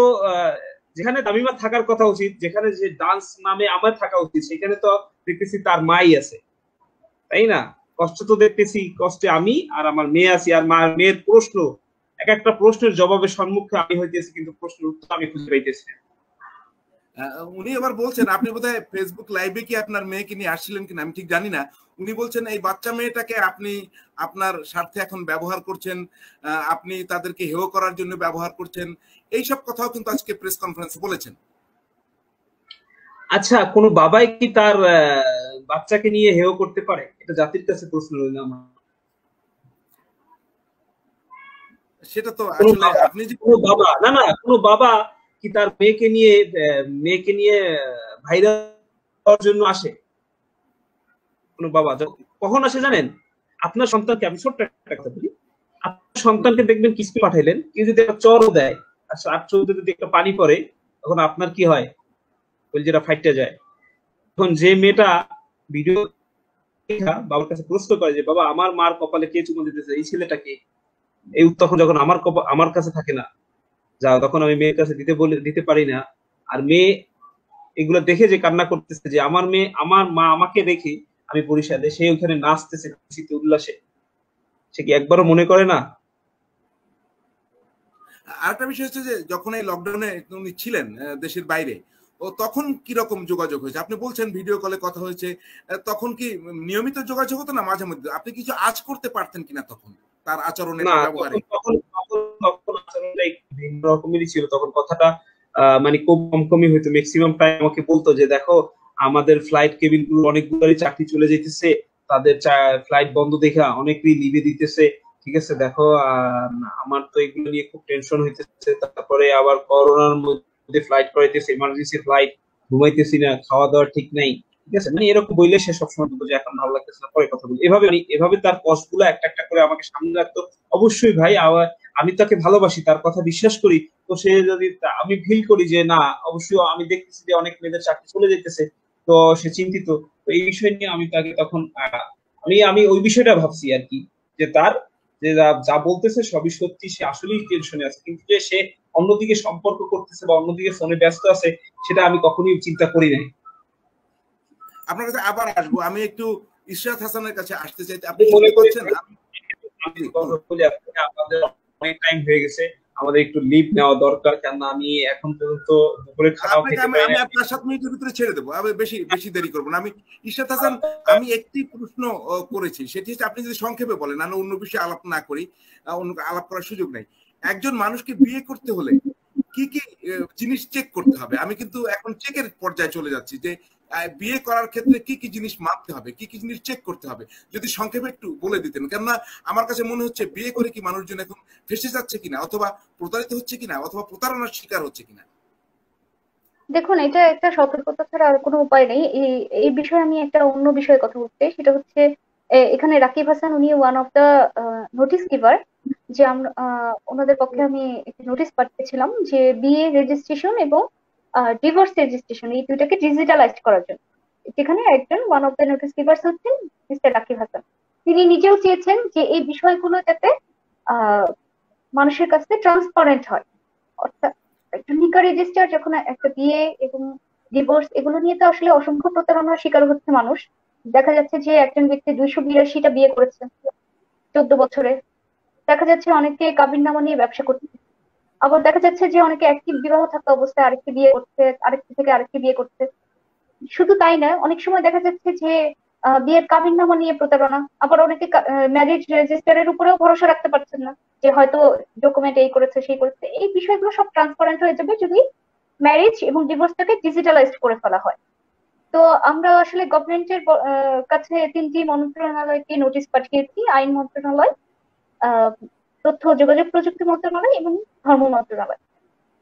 যেখানে তামিমা থাকার কথা উচিত, যেখানে যে ডান্স নামে আমার থাকা উচিত, সেখানে তো দেখতেছি তার মাই আছে, তাই না? কষ্ট তো দেখতেছি, কষ্টে আমি আর আমার মেয়ে আছি, আর মেয়ের প্রশ্ন, এক একটা প্রশ্নের জবাবের সম্মুখে আমি হইতেছি, কিন্তু প্রশ্নের উত্তর আমি খুঁজে পাইতেছি না। উনি আবার বলছেন, আপনি বোধহয় ফেসবুক লাইভে কি আপনার মেয়েকে নিয়ে আসছিলেন কিনা আমি ঠিক জানি না, উনি বলছেন এই বাচ্চা মেয়েটাকে আপনি আপনার স্বার্থে এখন ব্যবহার করছেন, আপনি তাদেরকে হেয় করার জন্য ব্যবহার করছেন, এইসব কথাও কিন্তু আজকে প্রেস কনফারেন্সে বলেছেন। আচ্ছা, কোন বাবাই কি তার বাচ্চাকে নিয়ে হেয় করতে পারে? এটা জাতির কাছে প্রশ্ন রইল আমার। সেটা তো আসলে আপনি যে কোন বাবা, না কোন বাবা কি তার মেয়েকে নিয়ে ভাইরাল হওয়ার জন্য আসে? কোন বাবা কখন আসে জানেন? আপনার সন্তানকে, আমি ছোট্ট একটা কথা বলি, আপনার সন্তানকে দেখবেন কিস্তি পাঠাইলেন, কেউ যদি একটা চরও দেয় আর আর চোখে যদি একটা পানি পড়ে, তখন আপনার কি হয়? যেটা ফাইটটা যায়। তখন যে মেয়েটা ভিডিও বাবার কাছে প্রশ্ন করে যে বাবা আমার মার কপালে কে চুমো দিতেছে, এই ছেলেটাকে, এই তখন যখন আমার কাছে থাকে না, যা তখন আমি মেয়ের কাছে দিতে পারি না, আর মেয়ে এগুলো দেখে যে কান্না করতেছে, যে আমার মেয়ে, আমার মা আমাকে রেখে আমি বরিশালে, সে ওখানে নাচতেছে খুশিতে উল্লাসে, সে কি একবারও মনে করে না? আরেকটা বিষয় হচ্ছে যে যখন এই লকডাউনে উনি ছিলেন দেশের বাইরে, ও তখন কি রকম যোগাযোগ হয়েছে? আপনি বলছেন ভিডিও কলে কথা হয়েছে, তখন কি নিয়মিত যোগাযোগ হতো না মাঝে মধ্যে? আপনি কিছু আজ করতে পারতেন কিনা তখন তার আচরণে না, ব্যবহারে? তখন আচরণটা একটু ভিন্ন রকমেরই ছিল। তখন কথাটা মানে খুব কমই হইতো। ম্যাক্সিমাম টাইম আমাকে বলতো যে দেখো আমাদের ফ্লাইট কেবিন গুলো অনেকগুলোরই চাকরি চলে যেতেছে, তাদের ফ্লাইট বন্ধ দেখে অনেকেই লিভে দিতেছে, ঠিক আছে, দেখো আমার তো এগুলো নিয়ে খুব টেনশন হইতেছে। তারপরে আবার করোনার মধ্যে ফ্লাইট করাইতেছে, এমার্জেন্সি ফ্লাইট, ঘুমাইতেছি না, খাওয়া দাওয়া ঠিক নাই, ঠিক আছে, মানে এরকম বললে সে সবসময় বলতো যে এখন ভালো লাগতেছে না, পরে কথা বলি, এভাবে তার কষ্ট গুলো একটা একটা করে আমাকে সামনে রাখতো। অবশ্যই ভাই, আমি তাকে ভালোবাসি, তার কথা বিশ্বাস করি। তো সে যদি, আমি ফিল করি যে না, অবশ্যই আমি দেখতেছি যে অনেক মেয়েদের চাকরি চলে যেতেছে, তো সে চিন্তিত। তো এই বিষয় নিয়ে আমি তাকে তখন আমি ওই বিষয়টা ভাবছি আর কি, যে তার যে যা বলতেছে সবই সত্যি, সে আসলেই টেনশনে আছে, কিন্তু যে সে অন্যদিকে সম্পর্ক করতেছে বা অন্যদিকে ফোনে ব্যস্ত আছে, সেটা আমি কখনোই চিন্তা করি নাই। আপনার কাছে আবার আসবো, আমি একটু ইশরাত হাসানের কাছে আসতে চাই। আপনি মনে করছেন আমাদের অনেক টাইম হয়ে গেছে, আমাদের একটু লিভ নেওয়া দরকার, কারণ আমি এখন পর্যন্ত দুপুরে খাওয়া খেতে পারি না। আমি আপনার 7 মিনিটের ভিতরে ছেড়ে দেবো, আমি বেশি দেরি করবো না। আমি ইশরাত হাসান, আমি একটি প্রশ্ন করেছি, সেটি হচ্ছে আপনি যদি সংক্ষেপে বলেন, আমি অন্য বিষয়ে আলাপ না করি, অন্য আলাপ করার সুযোগ নেই। একজন মানুষকে বিয়ে করতে হলে কি কি জিনিস চেক করতে হবে? আমি কিন্তু এখন চেকের পর্যায়ে চলে যাচ্ছি, যে বিয়ে করার ক্ষেত্রে কি কি জিনিস মানতে হবে, কি কি জিনিস চেক করতে হবে, যদি সংক্ষেপে একটু বলে দিতেন। কেননা আমার কাছে মনে হচ্ছে বিয়ে করে কি মানুষজন এখন ফেসে যাচ্ছে কিনা, অথবা প্রতারিত হচ্ছে কিনা, অথবা প্রতারণার শিকার হচ্ছে কিনা। দেখুন, এটা একটা সতর্কতা ছাড়া আর কোনো উপায় নেই। এই বিষয়ে আমি একটা অন্য বিষয়ে কথা বলতে, সেটা হচ্ছে এখানে রাকিব হাসান উনি one of the notice giver, যে আমরা ওনাদের পক্ষে আমি একটি নোটিশ পাঠিয়েছিলাম যে বিয়ে রেজিস্ট্রেশন এবং ডিভোর্স রেজিস্ট্রেশন এই দুইটাকে ডিজিটালাইজ করার জন্য। যেখানে একজন one of the notice givers হচ্ছেন মিস্টার রাকিব হাসান। তিনি নিজেও চেয়েছেন যে এই বিষয়গুলো যাতে আহ মানুষের কাছে ট্রান্সপারেন্ট হয়। অর্থাৎ একটা নিকা রেজিস্টার, যখন একটা বিয়ে এবং ডিভোর্স, এগুলো নিয়ে তো আসলে অসংখ্য প্রতারণার শিকার হচ্ছে মানুষ। দেখা যাচ্ছে যে একজন ব্যক্তি 282টা বিয়ে করেছে 14 বছরে। দেখা যাচ্ছে অনেকে কাবিননামা নিয়ে ব্যবসা করছে। আবার দেখা যাচ্ছে যে অনেকে একটি বিবাহ থাকা অবস্থায় আরেকটি বিয়ে করছে, আরেকটি থেকে আরেকটি বিয়ে করছে। শুধু তাই নয়, অনেক সময় দেখা যাচ্ছে যে বিয়ের কাবিননামা নিয়ে প্রতারণা। আবার অনেকে ম্যারেজ রেজিস্টারের উপরেও ভরসা রাখতে পারছেন না, যে হয়তো ডকুমেন্ট এই করেছে সেই করেছে। এই বিষয়গুলো সব ট্রান্সপারেন্ট হয়ে যাবে যদি ম্যারেজ এবং ডিভোর্সটাকে ডিজিটালাইজড করে ফেলা হয়। তো আমরা আসলে গভর্নমেন্টের কাছে 3টি মন্ত্রণালয়কে নোটিশ পাঠিয়েছি: আইন মন্ত্রণালয়, আহ তথ্য ও যোগাযোগ প্রযুক্তি মন্ত্রণালয় এবং ধর্ম মন্ত্রণালয়।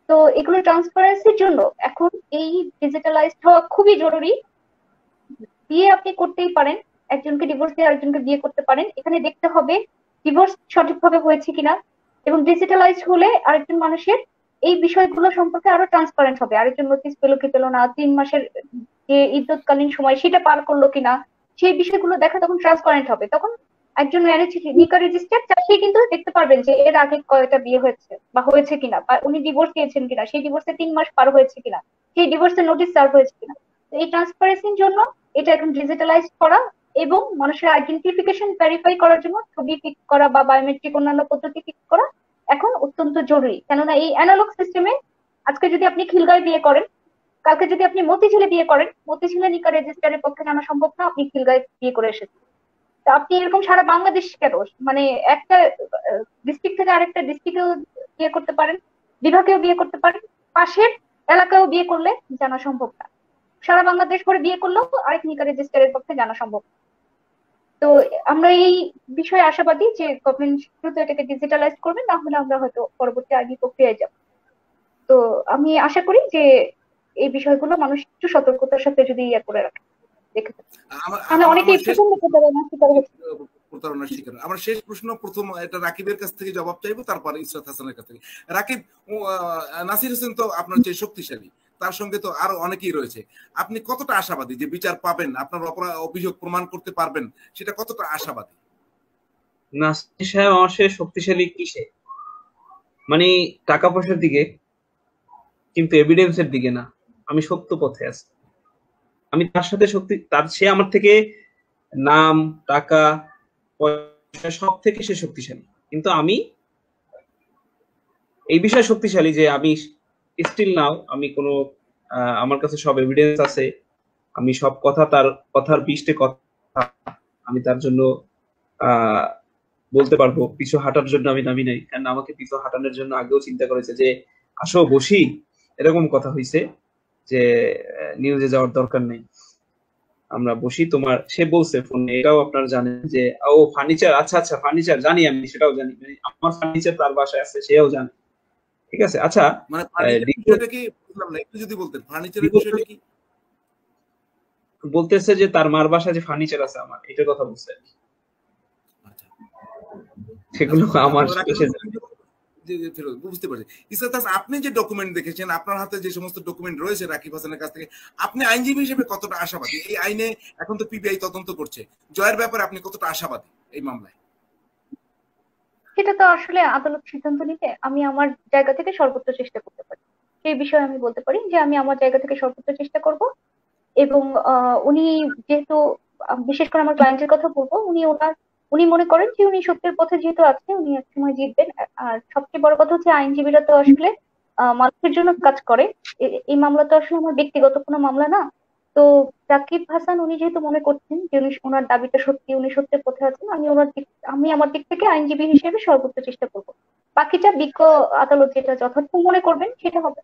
তো এগুলো ট্রান্সপারেন্সির জন্য এখন এই ডিজিটালাইজড হওয়া খুবই জরুরি। বিয়ে আপনি করতেই পারেন, একজনকে ডিভোর্স দিয়ে আরেকজনকে বিয়ে করতে পারেন। এখানে দেখতে হবে ডিভোর্স সঠিকভাবে হয়েছে কিনা, এবং ডিজিটালাইজ হলে আরেকজন মানুষের এই বিষয়গুলো সম্পর্কে আরো ট্রান্সপারেন্ট হবে। আরেকজন নোটিস পেলো কি পেলো না, 3 মাসের যে ইদ্যৎকালীন সময় সেটা পার করলো কিনা, সেই বিষয়গুলো দেখা তখন ট্রান্সপারেন্ট হবে। তখন একজন ম্যারেজ নিকা রেজিস্টার চাষি কিন্তু দেখতে পারবেন যে এর আগে কয়টা বিয়ে হয়েছে বা হয়েছে কিনা, বা উনি ডিভোর্স দিয়েছেন কিনা, সেই ডিভোর্সে 3 মাস পার হয়েছে কিনা, সেই ডিভোর্সের নোটিশ সার্ভ হয়েছে কিনা। এই ট্রান্সপারেন্সির জন্য এটা এখন ডিজিটালাইজ করা এবং মানুষের আইডেন্টিফিকেশন ভেরিফাই করার জন্য ছবি পিক করা বা বায়োমেট্রিক অন্যান্য পদ্ধতি পিক করা এখন অত্যন্ত জরুরি। কেননা এই অ্যানালগ সিস্টেমে আজকে যদি আপনি খিলগাঁয় বিয়ে করেন, কালকে যদি আপনি মতিঝিলে বিয়ে করেন, মতিঝিলে নিকা রেজিস্টারের পক্ষে জানা সম্ভব না আপনি খিলগাঁয় বিয়ে করে এসেছেন। তো আপনি এরকম সারা বাংলাদেশ কেন, মানে একটা ডিস্ট্রিক্ট থেকে আরেকটা ডিস্ট্রিক্টেও বিয়ে করতে পারেন, বিভাগেও বিয়ে করতে পারেন, পাশের এলাকায়ও বিয়ে করলে জানা সম্ভব না। সারা বাংলাদেশ করে বিয়ে করলেও আরেক নিকা রেজিস্টারের পক্ষে জানা সম্ভব। তো আমরা এই বিষয়ে আশাবাদী যে গভর্নমেন্ট দ্রুত এটাকে ডিজিটালাইজ করবে, না হলে আমরা হয়তো পরবর্তী আইনি প্রক্রিয়ায় যাব। তো আমি আশা করি যে এই বিষয়গুলো মানুষ একটু সতর্কতার সাথে যদি ইয়ে করে রাখে, দেখে তাহলে অনেকেই প্রচন্ড প্রতারণার শিকার হচ্ছে। প্রতারণার শিকার। আমার শেষ প্রশ্ন, প্রথম এটা রাকিবের কাছ থেকে জবাব চাইবো, তারপরে ইশরাত হাসানের কাছ থেকে। রাকিব, নাসির হোসেন তো আপনার চেয়ে শক্তিশালী, তার সঙ্গে তো আরো অনেকেই রয়েছে। আপনি কতটা আশাবাদী যে বিচার পাবেন, আপনার অভিযোগ প্রমাণ করতে পারবেন, সেটা কতটা আশাবাদী? নাসির সাহেব আমার সাথে শক্তিশালী কিসে, মানে টাকা পয়সার দিকে, কিন্তু এভিডেন্সের দিকে না। আমি সত্য পথে আছি, আমি তার সাথে সে আমার থেকে নাম, টাকা, পয়সা সব থেকে সে শক্তিশালী, কিন্তু আমি এই বিষয়ে শক্তিশালী যে আমি স্টিল নাও আমি কোনো আমার কাছে সব এভিডেন্স আছে, আমি সব তার কথার পৃষ্ঠে কথা আমি তার জন্য বলতে পারবো। পিছু হাঁটার জন্য আমি নামি নাই, কারণ আমাকে পিছু হাঁটানোর জন্য আগেও চিন্তা করেছে যে আসো বসি, এরকম কথা হয়েছে যে নিউজে যাওয়ার দরকার নেই, আমরা বসি। তোমার সে বলছে ফোনে, এটাও আপনারা জানেন যে ও ফার্নিচার, আচ্ছা আচ্ছা ফার্নিচার জানি, আমি সেটাও জানি, আমার ফার্নিচার তার বাসায় আছে সেও জানে। ঠিক আছে, আচ্ছা মানে ফার্নিচারটা কি বুঝলাম না, একটু যদি বলতেন ফার্নিচারের বিষয়টা কি? বলতেছে যে তার মার বাসায় যে ফার্নিচার আছে আমার, এটার কথা বলছে। সেগুলো আমার বুঝতে পারছি। ইসরাত, আপনি যে ডকুমেন্ট দেখেছেন, আপনার হাতে যে সমস্ত ডকুমেন্ট রয়েছে রাকিব হাসানের কাছ থেকে, আপনি আইনজীবী হিসেবে কতটা আশাবাদী? এই আইনে এখন তো পিবিআই তদন্ত করছে, জয়ের ব্যাপারে আপনি কতটা আশাবাদী এই মামলায়? সেটা তো আসলে আদালত সিদ্ধান্ত নিতে, আমি আমার জায়গা থেকে সর্বোচ্চ চেষ্টা করতে পারি। সেই বিষয়ে আমি বলতে পারি যে আমি আমার জায়গা থেকে সর্বোচ্চ চেষ্টা করব। এবং উনি যেহেতু বিশেষ করে আমার ক্লায়েন্টের কথা বলবো, উনি মনে করেন যে উনি সত্যের পথে যেহেতু আছে, উনি একসময় জিতবেন। আর সবচেয়ে বড় কথা হচ্ছে আইনজীবীরা তো আসলে মানুষের জন্য কাজ করে। এই মামলা তো আসলে আমার ব্যক্তিগত কোনো মামলা না। তো রাকিব হাসান উনি যেহেতু মনে করছেন যে ওনার দাবিটা সত্যি, উনি সত্যের পথে আছেন, আমি আমার দিক থেকে আইনজীবী হিসেবে সর্বোচ্চ চেষ্টা করব। বাকিটা বিজ্ঞ আদালত যেটা যথার্থ মনে করবেন সেটা হবে।